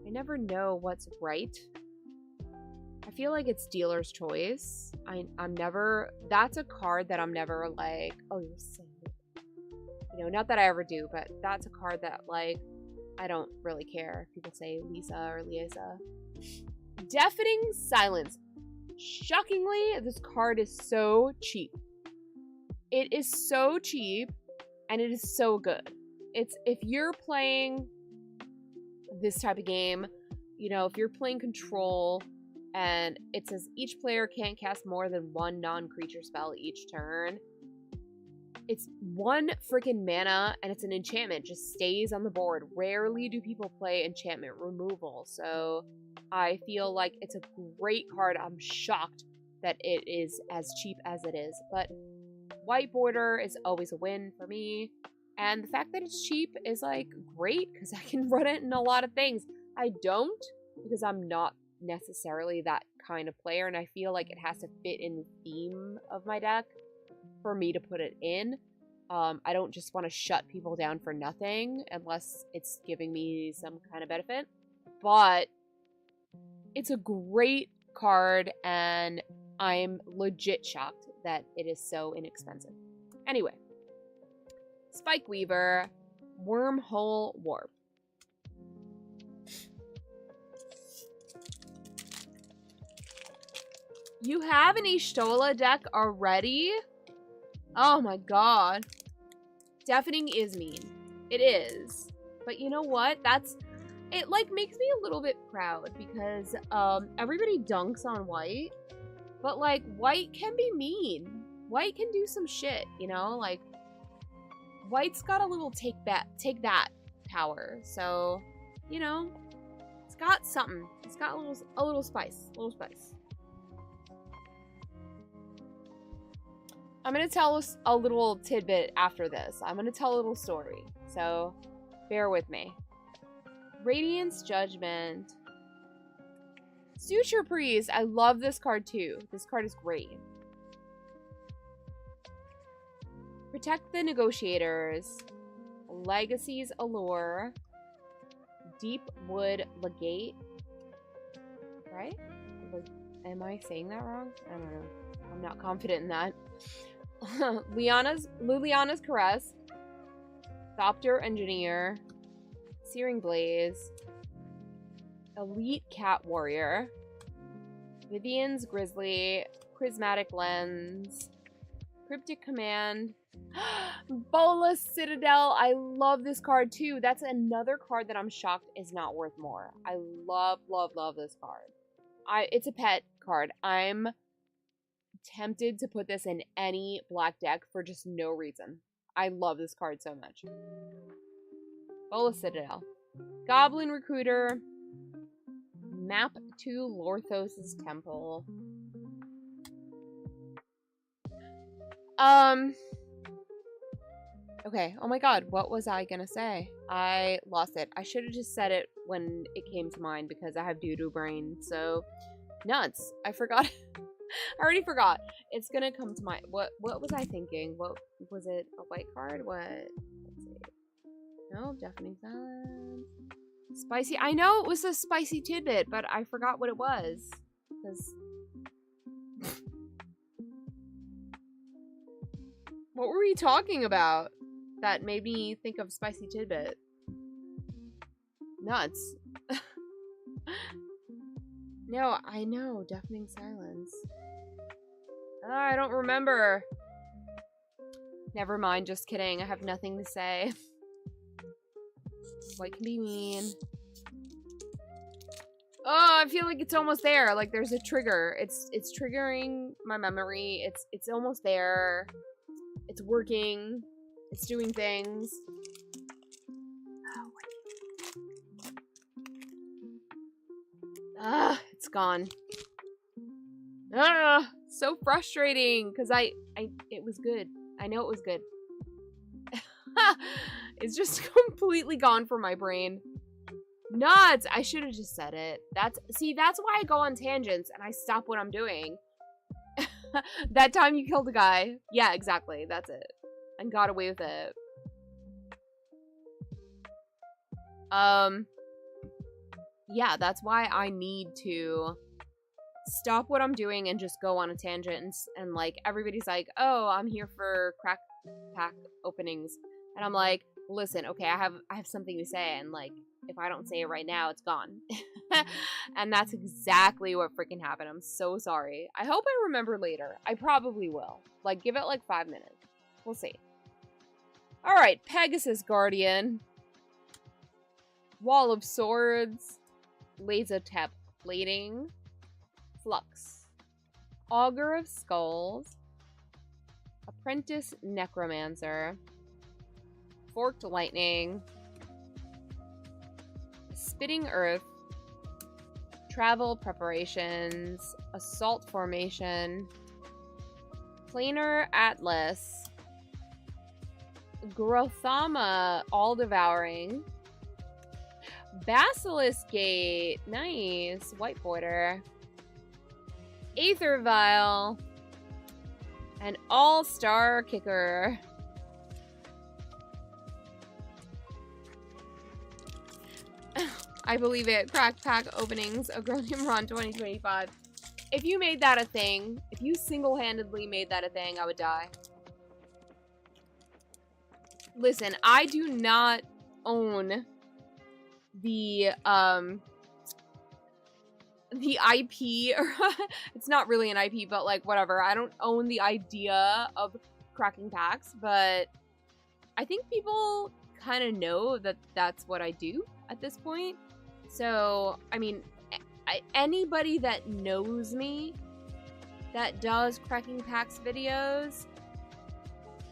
I never know what's right. I feel like it's dealer's choice. I'm never... That's a card that I'm never like, oh, you're saying it. You know, not that I ever do, but that's a card that, like, I don't really care if people say Lisa or Liesa. Deafening Silence. Shockingly, this card is so cheap. It is so cheap, and it is so good. It's, if you're playing this type of game, you know, if you're playing Control, and it says each player can't cast more than 1 non-creature spell each turn, it's 1 freaking mana, and it's an enchantment. It just stays on the board. Rarely do people play enchantment removal, so I feel like it's a great card. I'm shocked that it is as cheap as it is, but White Border is always a win for me, and the fact that it's cheap is like great because I can run it in a lot of things. I don't, because I'm not necessarily that kind of player, and I feel like it has to fit in the theme of my deck for me to put it in. I don't just want to shut people down for nothing unless it's giving me some kind of benefit, but it's a great card, and I'm legit shocked that it is so inexpensive. Anyway, Spike Weaver, Wormhole Warp. You have an Ishtola deck already? Oh my god. Deafening is mean. It is. But you know what? it like makes me a little bit proud because everybody dunks on white, but like white can be mean. White can do some shit, you know? Like white's got a little take that power. So, you know, it's got something. It's got a little spice. A little spice. I'm gonna tell us a little tidbit after this. I'm gonna tell a little story. So bear with me. Radiance Judgment. Suture Priest. I love this card too. This card is great. Protect the Negotiators. Legacy's Allure. Deep Wood Legate. Right? Am I saying that wrong? I don't know. I'm not confident in that. Liliana's Caress. Thopter Engineer. Searing Blaze. Elite Cat Warrior. Vivian's Grizzly. Prismatic Lens. Cryptic Command. Bolas Citadel. I love this card too. That's another card that I'm shocked is not worth more. I love, love, love this card. It's a pet card. I'm tempted to put this in any black deck for just no reason. I love this card so much. Bolas Citadel. Goblin Recruiter. Map to Lorthos' Temple. Okay, oh my god, what was I gonna say? I lost it. I should have just said it when it came to mind because I have doo-doo brain, so nuts. I forgot. I already forgot. It's gonna come to mind. What was I thinking? What was it? A white card? What? Let's see. No, Deafening Silence. Spicy. I know it was a spicy tidbit, but I forgot what it was. Because what were we talking about that made me think of spicy tidbit? Nuts. No, I know. Deafening Silence. I don't remember. Never mind, just kidding. I have nothing to say. White can be mean. Oh, I feel like it's almost there. Like there's a trigger. It's triggering my memory. It's almost there. It's working. It's doing things. Ah, it's gone. Ah, so frustrating because it was good. I know it was good. It's just completely gone from my brain. Nuts! I should have just said it. That's why I go on tangents and I stop what I'm doing. That time you killed a guy. Yeah, exactly. That's it. And got away with it. Yeah, that's why I need to stop what I'm doing and just go on a tangent and like everybody's like, "Oh, I'm here for crack pack openings." And I'm like, "Listen, okay, I have something to say and like if I don't say it right now, it's gone." And that's exactly what freaking happened. I'm so sorry. I hope I remember later. I probably will. Like give it like 5 minutes. We'll see. All right, Pegasus Guardian. Wall of Swords. Lazotep Plating. Flux. Augur of Skulls. Apprentice Necromancer. Forked Lightning. Spitting Earth. Travel Preparations. Assault Formation. Planar Atlas. Grothama All Devouring. Basilisk Gate. Nice. White border. Aether Vial. And All-Star Kicker. I believe it. Crack pack openings. Agronium Ron 2025. If you made that a thing, if you single-handedly made that a thing, I would die. Listen, I do not own the IP, or it's not really an IP, but like whatever. I don't own the idea of cracking packs, but I think people kind of know that that's what I do at this point. So, I mean, anybody that knows me that does Cracking Packs videos,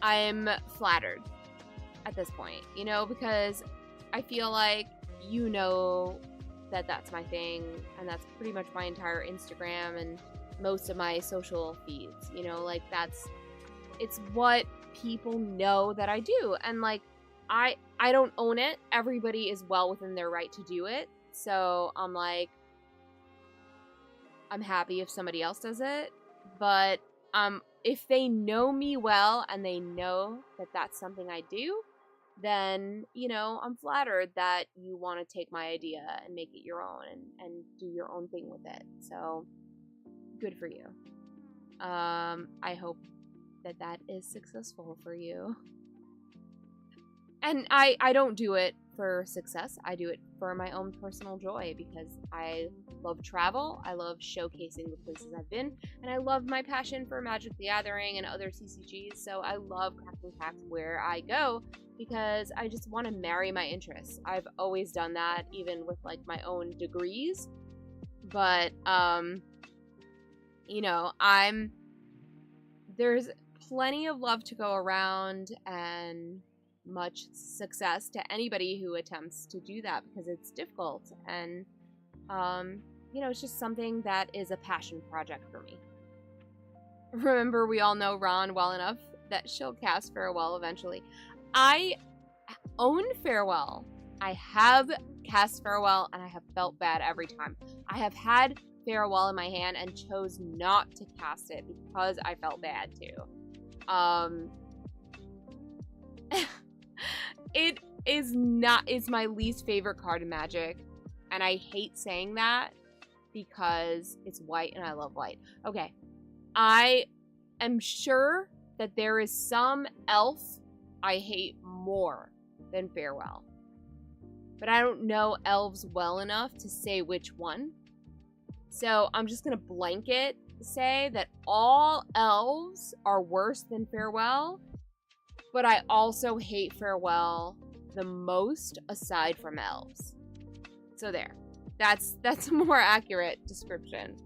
I'm flattered at this point, you know, because I feel like you know that that's my thing, and that's pretty much my entire Instagram and most of my social feeds, you know, like it's what people know that I do. And like I don't own it. Everybody is well within their right to do it. So I'm like, I'm happy if somebody else does it, but if they know me well and they know that that's something I do, then, you know, I'm flattered that you want to take my idea and make it your own and do your own thing with it. So good for you. I hope that that is successful for you. And I don't do it for success. I do it for my own personal joy because I love travel. I love showcasing the places I've been. And I love my passion for Magic the Gathering and other TCGs. So I love crafting packs where I go because I just want to marry my interests. I've always done that, even with like my own degrees. But, you know, there's plenty of love to go around and much success to anybody who attempts to do that because it's difficult. And, you know, it's just something that is a passion project for me. Remember, we all know Ron well enough that she'll cast Farewell eventually. I own Farewell. I have cast Farewell and I have felt bad every time. I have had Farewell in my hand and chose not to cast it because I felt bad too. It is my least favorite card in Magic, and I hate saying that because it's white and I love white. Okay, I am sure that there is some elf I hate more than Farewell, but I don't know elves well enough to say which one. So I'm just gonna blanket say that all elves are worse than Farewell, but I also hate Farewell the most aside from elves. So there. That's a more accurate description.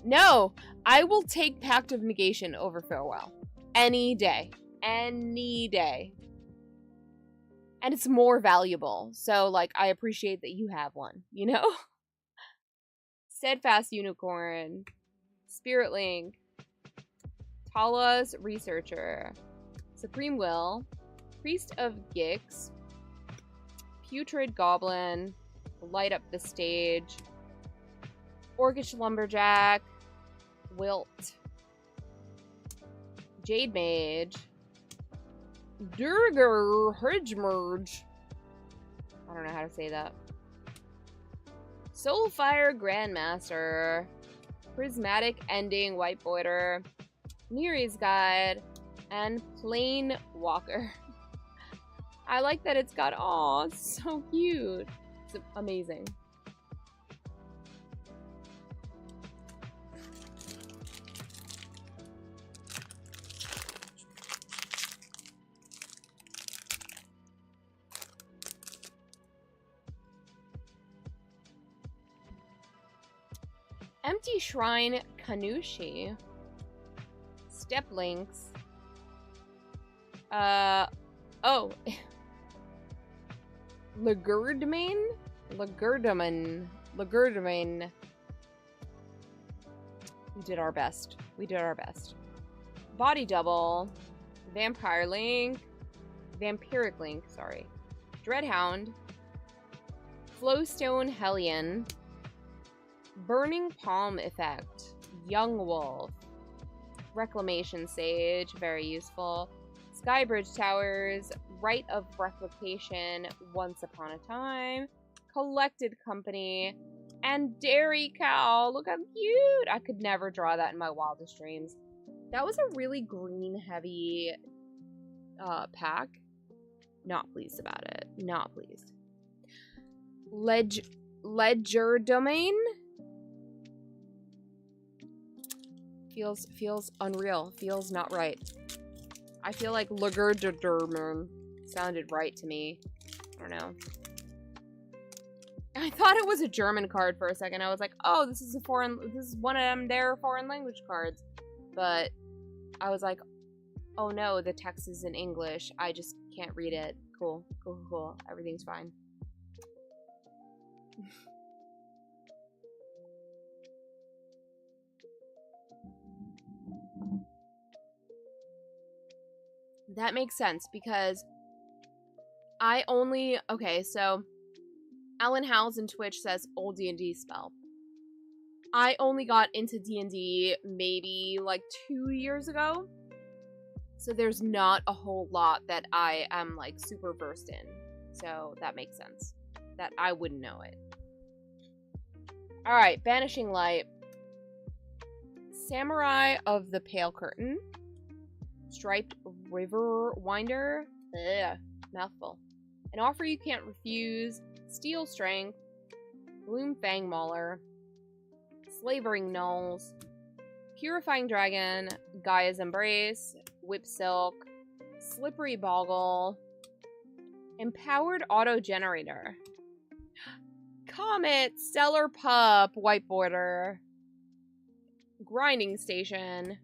No, I will take Pact of Negation over Farewell. Any day. Any day. And it's more valuable. So, like, I appreciate that you have one, you know? Steadfast Unicorn. Spirit Link. Tala's Researcher. Supreme Will. Priest of Gix. Putrid Goblin. Light Up the Stage. Orcish Lumberjack. Wilt. Jade Mage. Durger Hridgemerge. I don't know how to say that. Soulfire Grandmaster. Prismatic Ending White Border. Neri's Guide. And Plain Walker. I like that it's got, aw, it's so cute. It's amazing. Empty Shrine Kanushi. Step Links. Oh. Legerdemain? Legerdemain. We did our best. We did our best. Body Double. Vampire Link. Vampiric Link, sorry. Dreadhound. Flowstone Hellion. Burning Palm Effect. Young Wolf. Reclamation Sage, very useful. Skybridge Towers. Rite of Replication. Once Upon a Time. Collected Company. And Dairy Cow. Look how cute! I could never draw that in my wildest dreams. That was a really green heavy pack. Not pleased about it. Not pleased. Ledger Domain. Feels unreal. Feels not right. I feel like Legerdurman sounded right to me. I don't know. I thought it was a German card for a second. I was like, oh, this is one of them their foreign language cards. But I was like, oh no, the text is in English. I just can't read it. Cool. Everything's fine. That makes sense because okay, so Alan Howes in Twitch says old D&D spell. I only got into D&D maybe like 2 years ago. So there's not a whole lot that I am like super versed in. So that makes sense. That I wouldn't know it. Alright, Banishing Light. Samurai of the Pale Curtain. Striped River Winder. Ugh, mouthful. An offer you can't refuse. Steel Strength. Gloom Fang Mauler. Slavering Knolls. Purifying Dragon. Gaia's Embrace. Whip Silk. Slippery Boggle. Empowered Auto Generator. Comet. Stellar Pup. White Border. Grinding Station.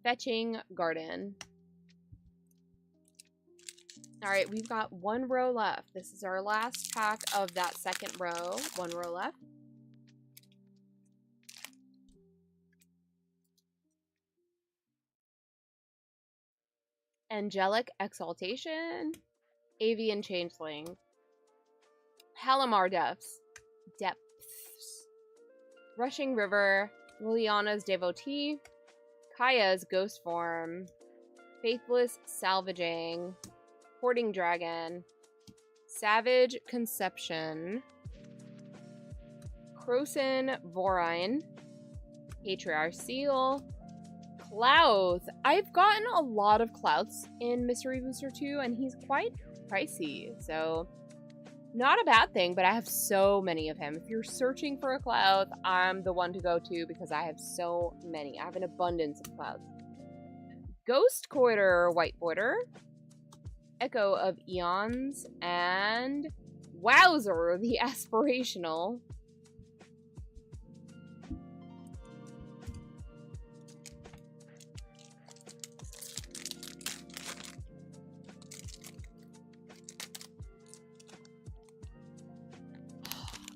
Fetching Garden. Alright, we've got 1 row left. This is our last pack of that second row. 1 row left. Angelic Exaltation. Avian Changeling. Halimar Depths. Rushing River. Liliana's Devotee. Kaya's Ghost Form. Faithless Salvaging. Hoarding Dragon. Savage Conception. Croson Vorine. Patriarch Seal. Clouth. I've gotten a lot of Clouths in Mystery Booster 2, and he's quite pricey, so not a bad thing, but I have so many of him. If you're searching for a Clouth, I'm the one to go to because I have so many. I have an abundance of Clouths. Ghost Quarter White Border. Echo of Eons, and Wowzer, the Aspirational.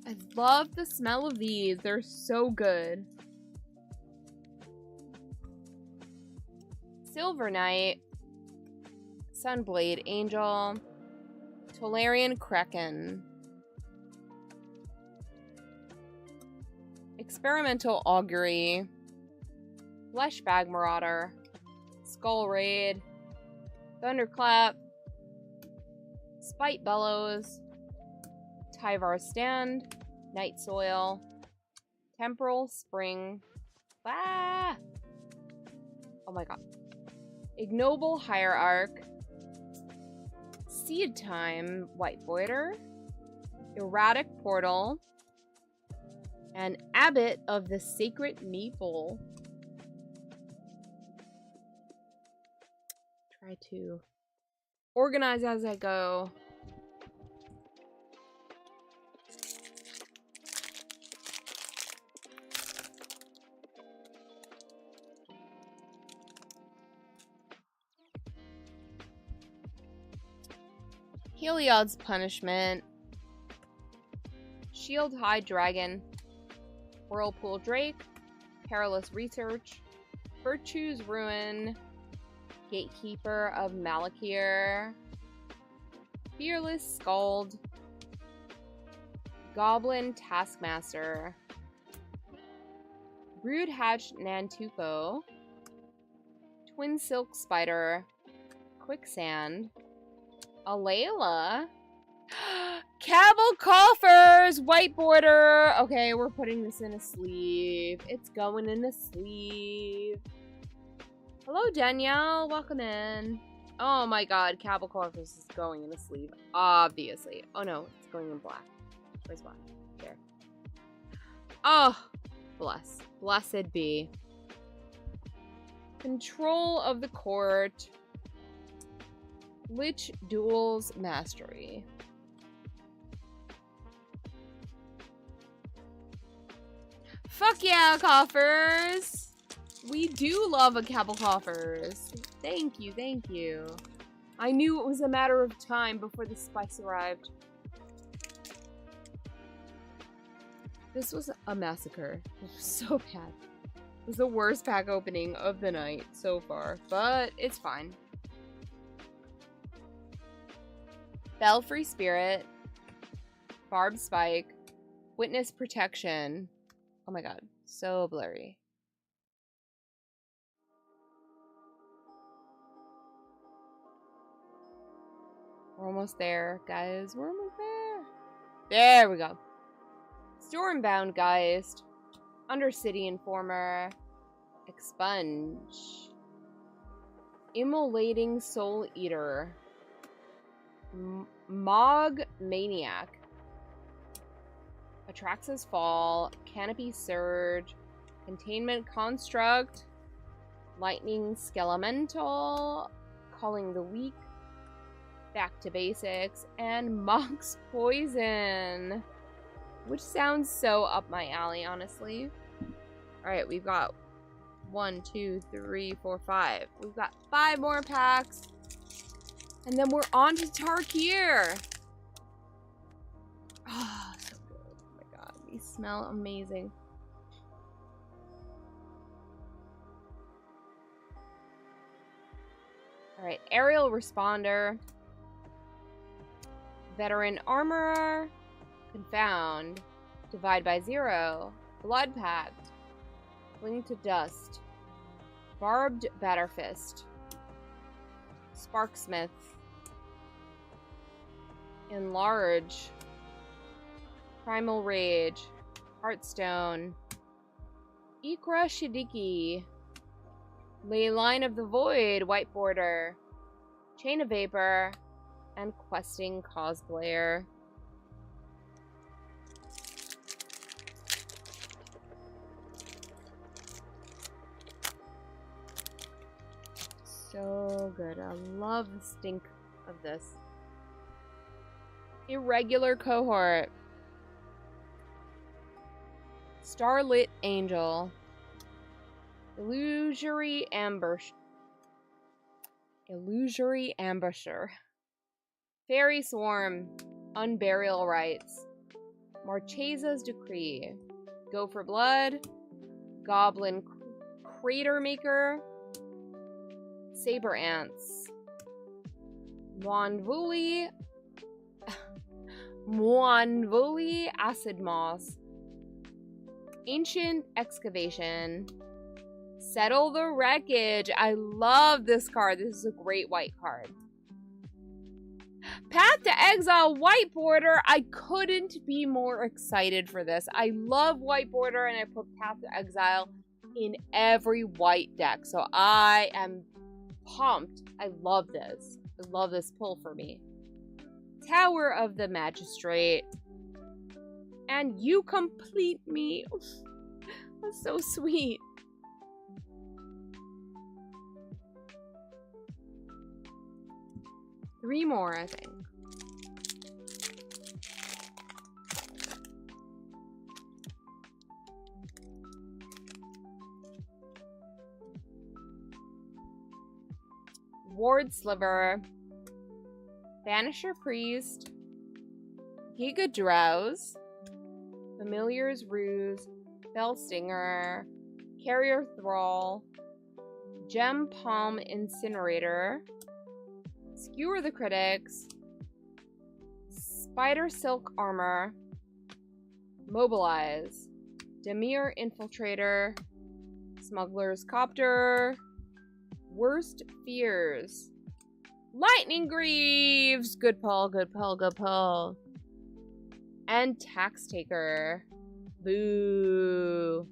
I love the smell of these. They're so good. Silver Knight. Sunblade Angel. Tolarian Kraken. Experimental Augury. Fleshbag Marauder. Skull Raid. Thunderclap. Spite Bellows. Tyvar Stand. Night Soil. Temporal Spring. Ah! Oh my god. Ignoble Hierarch. Seed Time White Border. Erratic Portal. And Abbot of the Sacred Meeple. Try to organize as I go. Heliod's Punishment. Shield High Dragon. Whirlpool Drake. Perilous Research. Virtue's Ruin. Gatekeeper of Malakir. Fearless Scald. Goblin Taskmaster. Brood Hatch Nantuko. Twin Silk Spider. Quicksand. Alayla. Cabal Coffers! White Border! Okay, we're putting this in a sleeve. It's going in a sleeve. Hello, Danielle. Welcome in. Oh my god, Cabal Coffers is going in a sleeve. Obviously. Oh no, it's going in black. Where's black? There. Oh, bless. Blessed be. Control of the Court. Lich Duel's Mastery. Fuck yeah, coffers! We do love a couple coffers. Thank you, thank you. I knew it was a matter of time before the spice arrived. This was a massacre. It was so bad. It was the worst pack opening of the night so far, but it's fine. Belfry Spirit, Barb Spike, Witness Protection. Oh my god, so blurry. We're almost there, guys. We're almost there. There we go. Stormbound Geist, Undercity Informer, Expunge, Immolating Soul Eater, Mog Maniac, Atraxas Fall, Canopy Surge, Containment Construct, Lightning Skelemental, Calling the Weak, Back to Basics, and Mox Poison. Which sounds so up my alley, honestly. Alright, we've got 1, 2, 3, 4, 5. We've got 5 more packs. And then we're on to Tarkir. Oh, so good. Oh my god, these smell amazing. Alright, Aerial Responder. Veteran Armorer. Confound, Divide by Zero, Blood Pact, Cling to Dust, Barbed Batterfist, Sparksmith, Enlarge, Primal Rage, Heartstone, Ikra Shidiki, Leyline of the Void, White Border, Chain of Vapor, and Questing Cosplayer. So good. I love the stink of this. Irregular Cohort. Starlit Angel. Illusory Ambush. Illusory Ambusher. Fairy Swarm. Unburial Rites. Marchesa's Decree. Go for Blood. Goblin Crater Maker. Saber Ants, Moanvuli Acid Moss, Ancient Excavation, Settle the Wreckage. I love this card. This is a great white card. Path to Exile, White Border. I couldn't be more excited for this. I love White Border, and I put Path to Exile in every white deck, so I am pumped. I love this. I love this pull for me. Tower of the Magistrate. And you complete me. That's so sweet. Three more, I think. Ward Sliver, Banisher Priest, Giga Drowse, Familiar's Ruse, Bellstinger, Carrier Thrall, Gem Palm Incinerator, Skewer the Critics, Spider Silk Armor, Mobilize, Demir Infiltrator, Smuggler's Copter, Worst Fears, Lightning Greaves, good pull, good pull, good pull, and Tax Taker. Boo.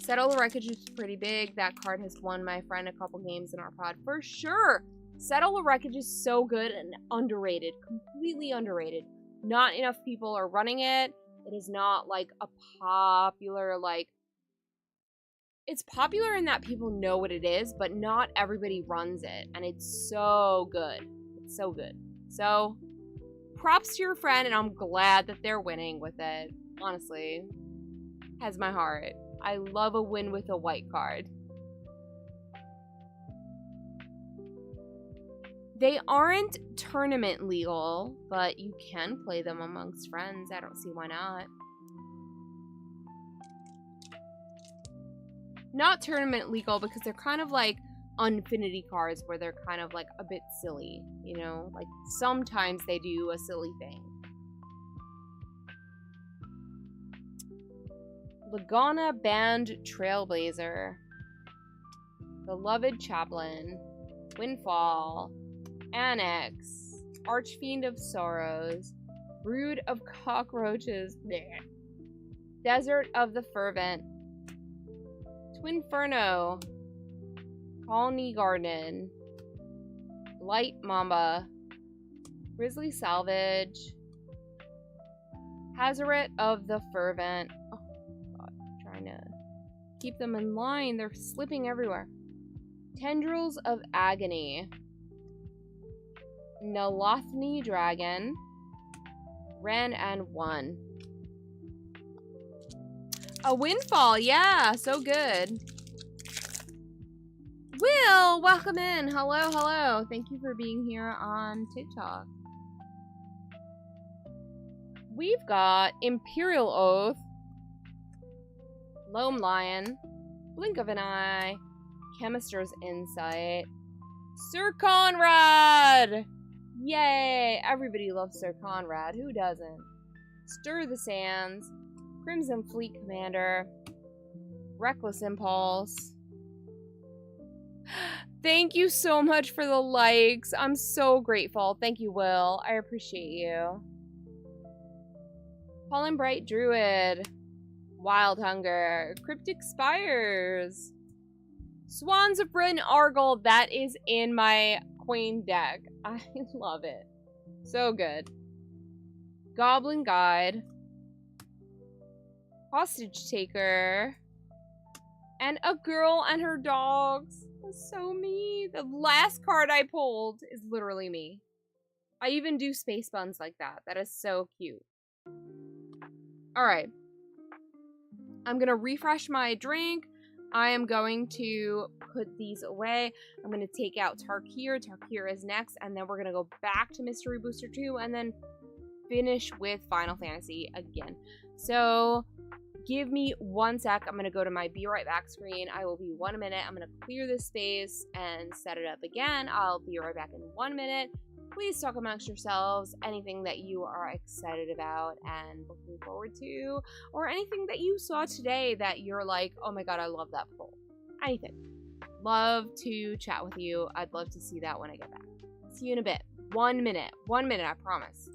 Settle the Wreckage is pretty big. That card has won my friend a couple games in our pod for sure. Settle the Wreckage is so good and underrated, completely underrated. Not enough people are running it. It is not like a popular, like, it's popular in that people know what it is, but not everybody runs it. And it's so good. It's so good. So, props to your friend, and I'm glad that they're winning with it. Honestly, has my heart. I love a win with a white card. They aren't tournament legal, but you can play them amongst friends. I don't see why not. Not tournament legal because they're kind of like Unfinity cards where they're kind of like a bit silly, you know? Like sometimes they do a silly thing. Lagana Band Trailblazer. Beloved Chaplain. Windfall. Annex. Archfiend of Sorrows. Brood of Cockroaches. Bleh. Desert of the Fervent. Twinferno. Colony Garden. Light Mamba. Grizzly Salvage. Hazaret of the Fervent. Oh god, I'm trying to keep them in line. They're slipping everywhere. Tendrils of Agony. Nalothni Dragon. Ren and 1. A Windfall, yeah, so good. Will, welcome in. Hello, hello. Thank you for being here on TikTok. We've got Imperial Oath, Loam Lion, Blink of an Eye, Chemister's Insight, Sir Conrad! Yay! Everybody loves Sir Conrad. Who doesn't? Stir the Sands, Crimson Fleet Commander, Reckless Impulse. Thank you so much for the likes. I'm so grateful. Thank you, Will. I appreciate you. Fallen Bright Druid. Wild Hunger. Cryptic Spires. Swans of Bryn Argyle. That is in my Queen deck. I love it. So good. Goblin Guide. Hostage Taker. And a girl and her dogs. That's so me. The last card I pulled is literally me. I even do space buns like that. That is so cute. Alright. I'm going to refresh my drink. I am going to put these away. I'm going to take out Tarkir. Tarkir is next. And then we're going to go back to Mystery Booster 2. And then finish with Final Fantasy again. So give me 1 sec. I'm going to go to my Be Right Back screen. I will be 1 minute. I'm going to clear this space and set it up again. I'll be right back in 1 minute. Please talk amongst yourselves, anything that you are excited about and looking forward to, or anything that you saw today that you're like, oh my god, I love that poll. Anything. Love to chat with you. I'd love to see that when I get back. See you in a bit. 1 minute. 1 minute, I promise.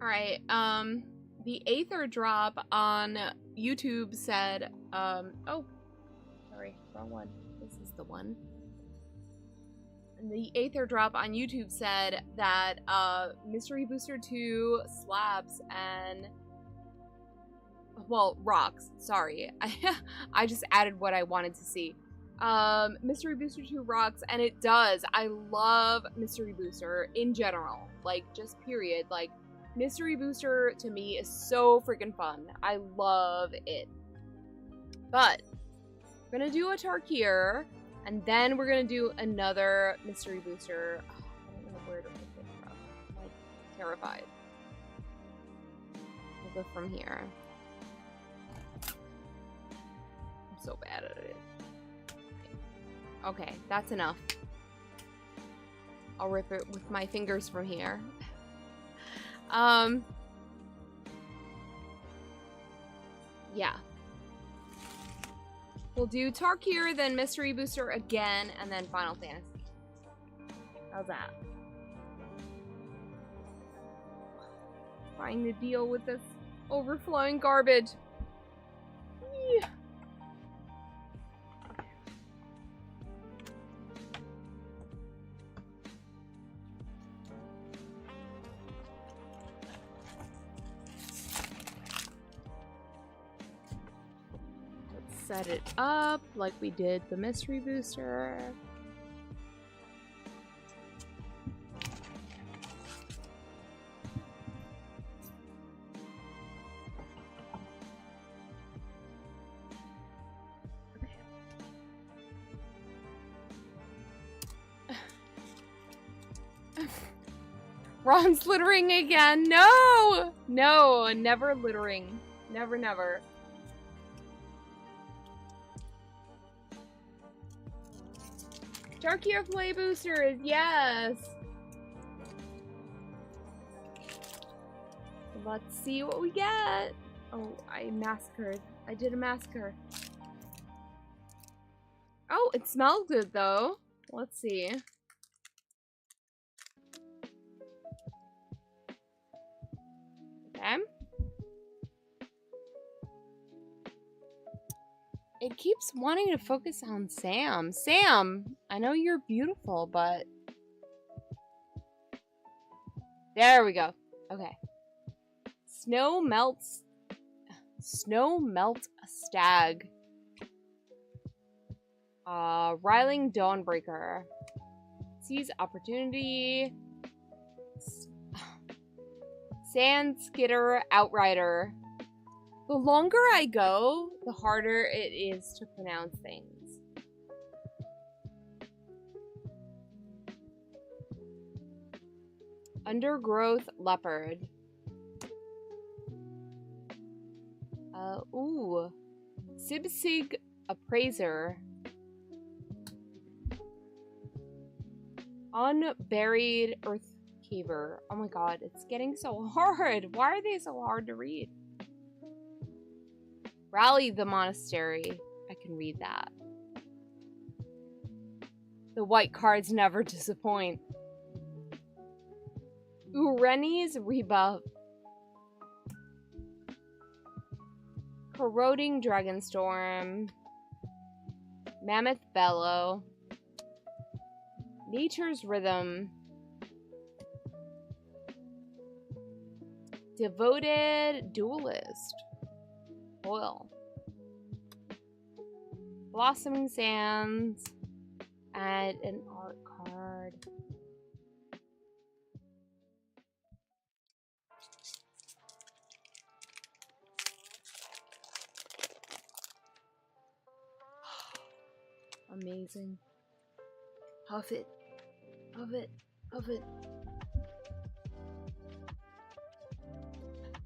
Alright, the Aether drop on YouTube said, oh, sorry, wrong one. This is the one. And the Aether drop on YouTube said that, Mystery Booster 2 slabs and, well, rocks, sorry. I just added what I wanted to see. Mystery Booster 2 rocks, and it does. I love Mystery Booster in general, like, just period. Like, Mystery Booster to me is so freaking fun. I love it. But we're gonna do a Tarkir, and then we're gonna do another Mystery Booster. Oh, I don't know where to pick it from. I'm like terrified. We'll go from here. I'm so bad at it. Okay, that's enough. I'll rip it with my fingers from here. Yeah. We'll do Tarkir, then Mystery Booster again, and then Final Fantasy. How's that? Trying to deal with this overflowing garbage. Yeah. Set it up like we did the Mystery Booster. Ron's littering again. No! No, never littering. Never, never. Tarkir Play Boosters, yes! Let's see what we get. Oh, I massacred. I did a massacre. Oh, it smells good though. Let's see. Okay. It keeps wanting to focus on Sam. Sam, I know you're beautiful, but... There we go. Okay. Snow Melt Stag. Riling Dawnbreaker. Seize Opportunity. Sand Skitter Outrider. The longer I go, the harder it is to pronounce things. Undergrowth Leopard. Ooh. Sibsig Appraiser. Unburied Earthcaver. Oh my god, it's getting so hard. Why are they so hard to read? Rally the Monastery. I can read that. The white cards never disappoint. Ureni's Rebuff. Corroding Dragonstorm. Mammoth Bellow. Nature's Rhythm. Devoted Duelist. Oil. Blossoming Sands. And an art card. Amazing. Huff it. Huff it. Huff it.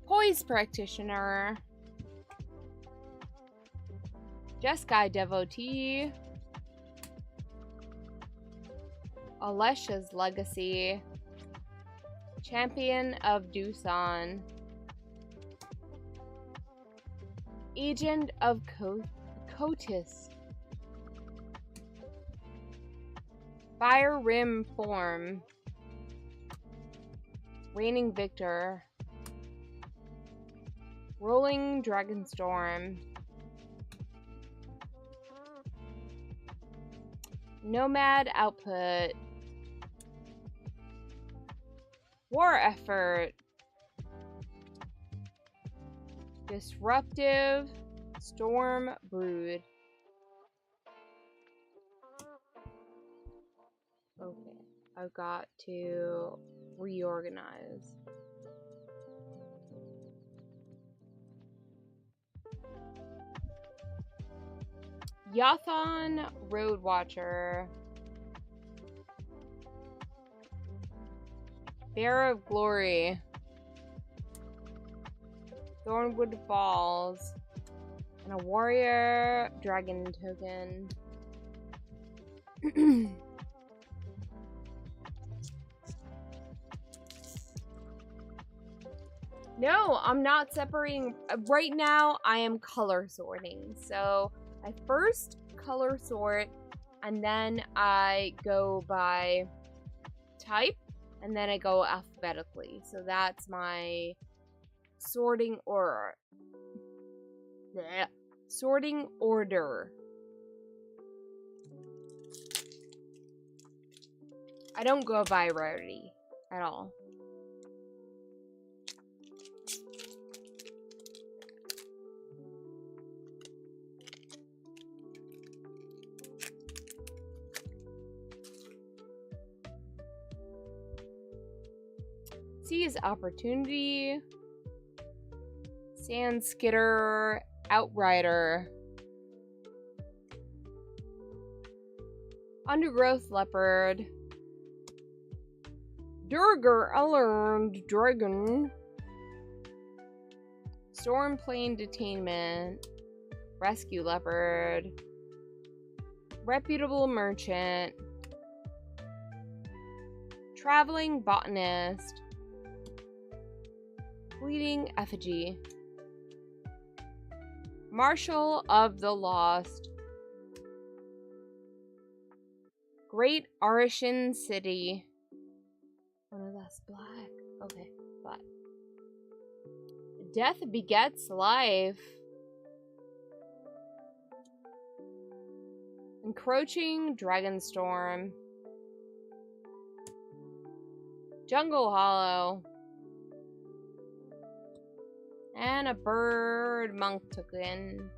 Poise Practitioner. Jeskai Devotee. Alesha's Legacy. Champion of Doosan. Agent of Kotis. Fire Rim Form. Reigning Victor. Rolling Dragon Storm. Nomad output. War effort. Disruptive. Storm brood. Okay, I've got to reorganize. Yathon Road Watcher. Bearer of Glory. Thornwood Falls. And a warrior dragon token. No, I'm not separating. Right now, I am color sorting. So I first color sort, and then I go by type, and then I go alphabetically. So that's my sorting order. Blech. Sorting order. I don't go by rarity at all. Seize opportunity. Sand Skitter. Outrider. Undergrowth Leopard. Durgar Alarmed Dragon. Stormplane Detainment. Rescue Leopard. Reputable Merchant. Traveling Botanist. Fleeting Effigy. Marshal of the Lost. Great Arishan City. Oh no, that's black. Okay, black. Death begets life. Encroaching Dragonstorm. Jungle Hollow. And a bird monk token.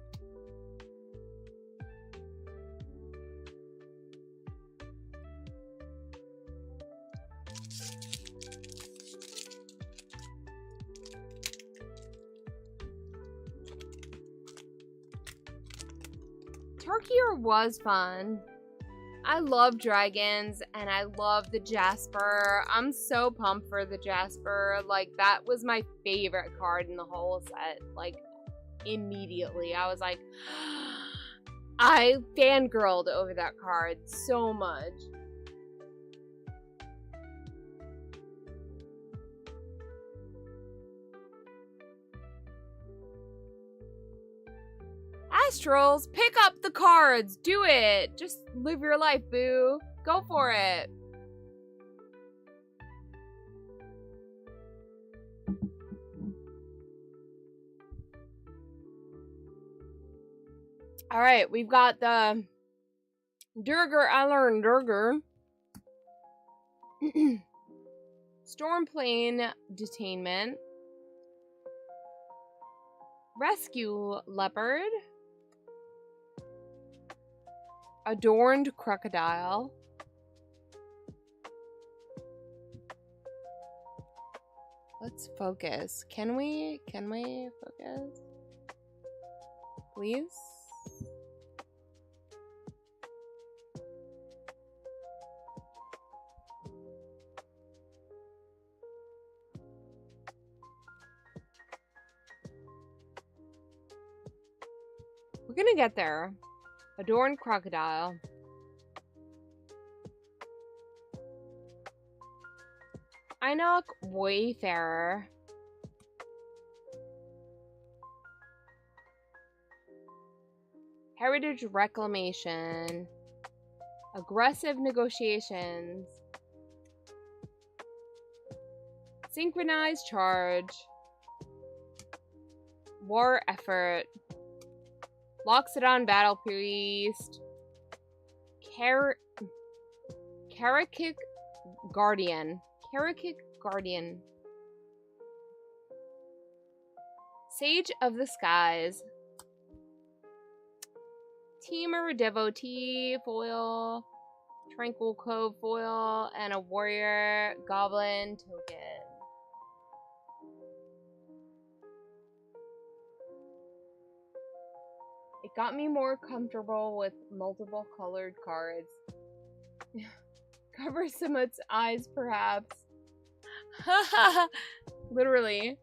Tarkir was fun. I love dragons and I love the Jasper. I'm so pumped for the Jasper. Like, that was my favorite card in the whole set. Like, immediately. I was like, I fangirled over that card so much. Astrals, pick up the cards. Do it. Just live your life, boo. Go for it. All right, we've got the Durgar Alern Durgar. Stormplane Detainment. Rescue Leopard. Adorned Crocodile. Let's focus. Can we focus? Please? We're gonna get there. Adorned Crocodile. Inoc Wayfarer. Heritage Reclamation. Aggressive Negotiations. Synchronized Charge. War effort. Loxodon battle priest. Karakik guardian. Karakik guardian. Sage of the skies. Teamer devotee foil. Tranquil Cove foil, and a warrior goblin token. It got me more comfortable with multiple colored cards. Cover Simut's eyes, perhaps. Literally.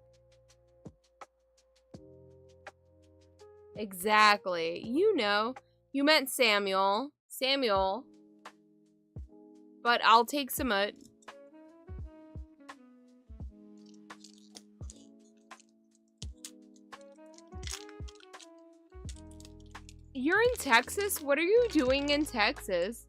Exactly. You know. You meant Samuel. Samuel. But I'll take Simut. You're in Texas? What are you doing in Texas?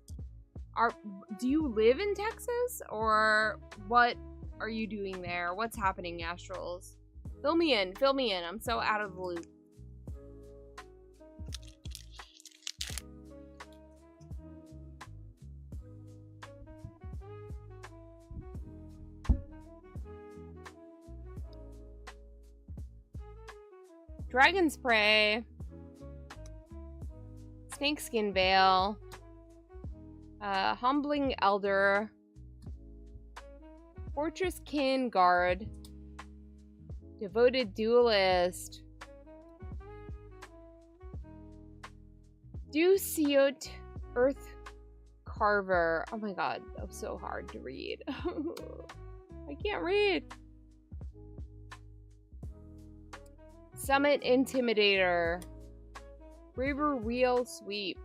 Do you live in Texas? Or what are you doing there? What's happening, Astrals? Fill me in. Fill me in. I'm so out of the loop. Dragon Spray. Snakeskin Veil. Humbling Elder. Fortress Kin Guard. Devoted Duelist. Dusiot Earth Carver. Oh my god, that was so hard to read. I can't read. Summit Intimidator. River Wheel Sweep.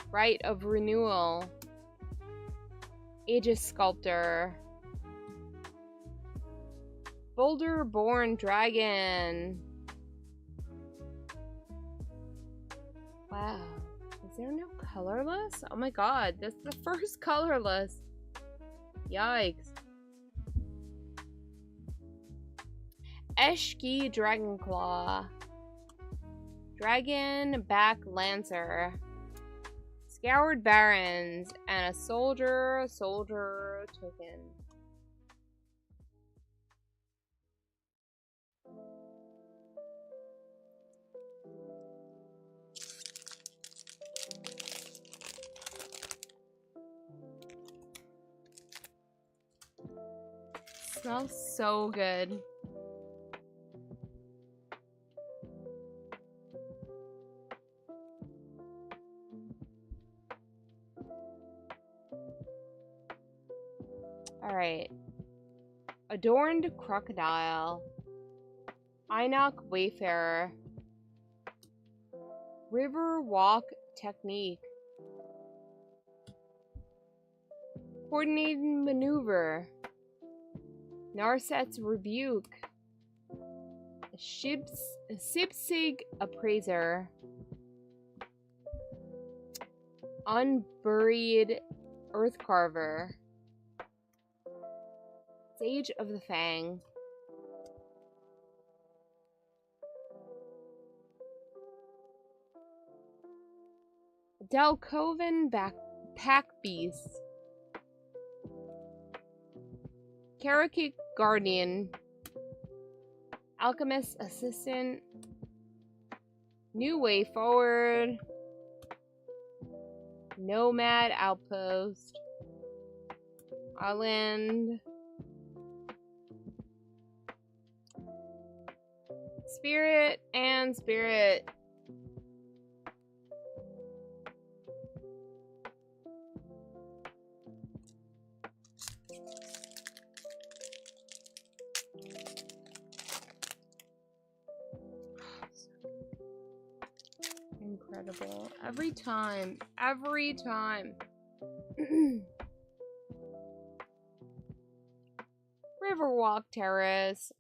Rite of Renewal. Aegis Sculptor. Boulder Born Dragon. Wow. Is there no colorless? Oh my god, that's the first colorless. Yikes. Eshki Dragonclaw. Dragon Back Lancer. Scoured Barrens. And a soldier token. Smells so good. Alright. Adorned Crocodile. Enoch Wayfarer. River Walk Technique. Coordinated Maneuver. Narset's Rebuke. Sipsig Appraiser. Unburied Earthcarver. Sage of the Fang. Delcoven Pack Beast. Karakik Guardian. Alchemist Assistant. New Way Forward. Nomad Outpost. Island. Spirit and Spirit. Incredible. Every time. Every time. Riverwalk Terrace.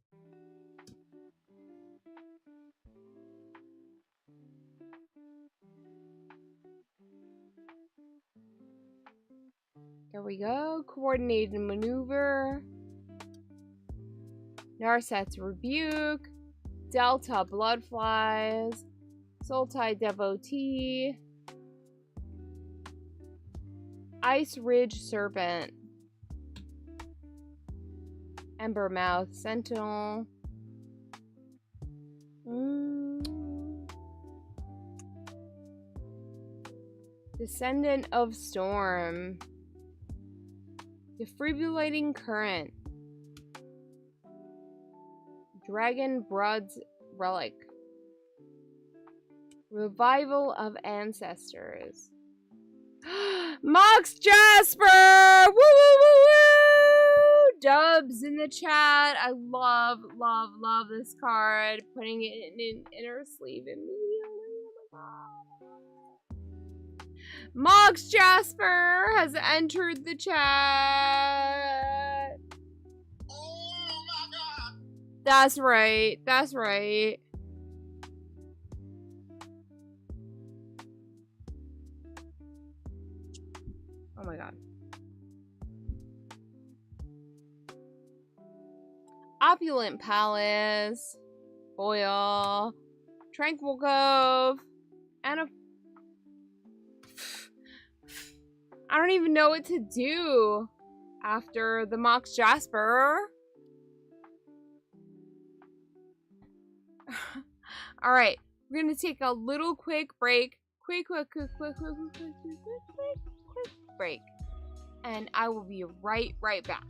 There we go. Coordinated Maneuver. Narset's Rebuke. Delta Bloodflies, Sultai Devotee, Ice Ridge Serpent, Embermouth Sentinel, Descendant of Storm, Defibrillating Current, Dragon Brood's Relic, Revival of Ancestors, Mox Jasper! Woo woo woo woo! Dubs in the chat. I love, love, love this card. Putting it in her sleeve immediately. Oh my god. Mox Jasper has entered the chat. Oh my god. That's right. That's right. Oh my god. Opulent Palace, Foil, Tranquil Cove, and a... I don't even know what to do after the Mox Jasper. Alright, we're gonna take a little quick break. Quick break. And I will be right back.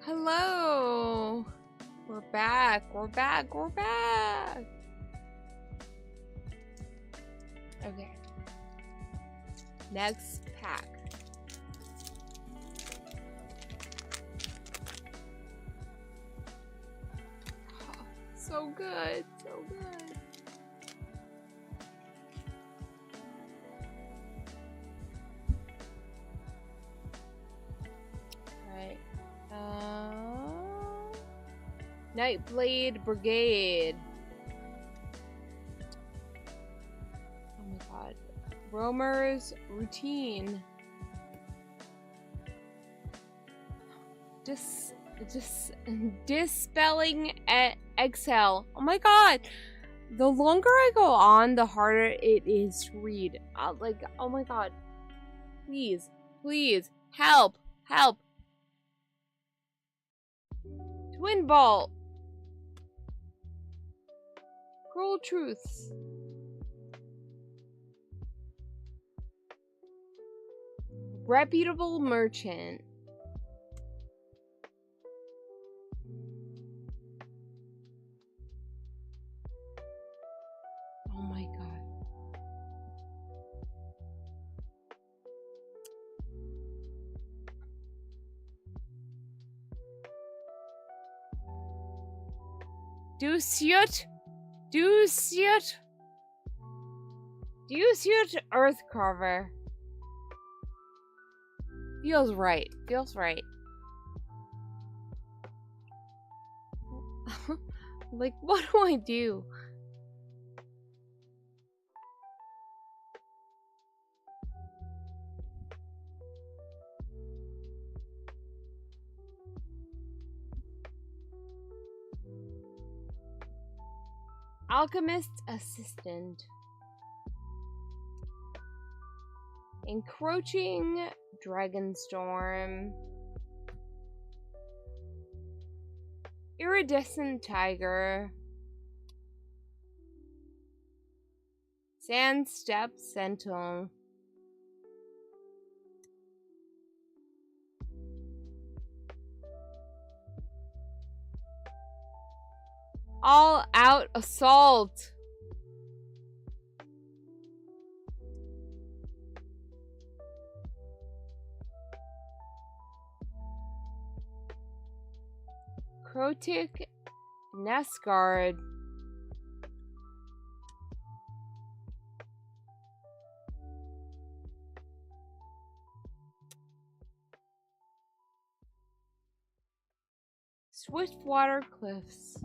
Hello. We're back. We're back. We're back. Okay. Next pack. Oh, so good. So good. Right. Nightblade Brigade. Oh my god. Roamer's Routine. Just dispelling exhale. Oh my god. The longer I go on, the harder it is to read. Like, oh my god. Please, please, help, help. Twin Ball. Cruel Truths. Reputable Merchant. Oh my god. Do suit Earth Carver. Feels right. Feels right. Like, what do I do? Alchemist's Assistant. Encroaching Dragonstorm. Iridescent Tiger. Sandstep Sentinel. All Out Assault. Crotic Nestguard. Swiftwater Cliffs.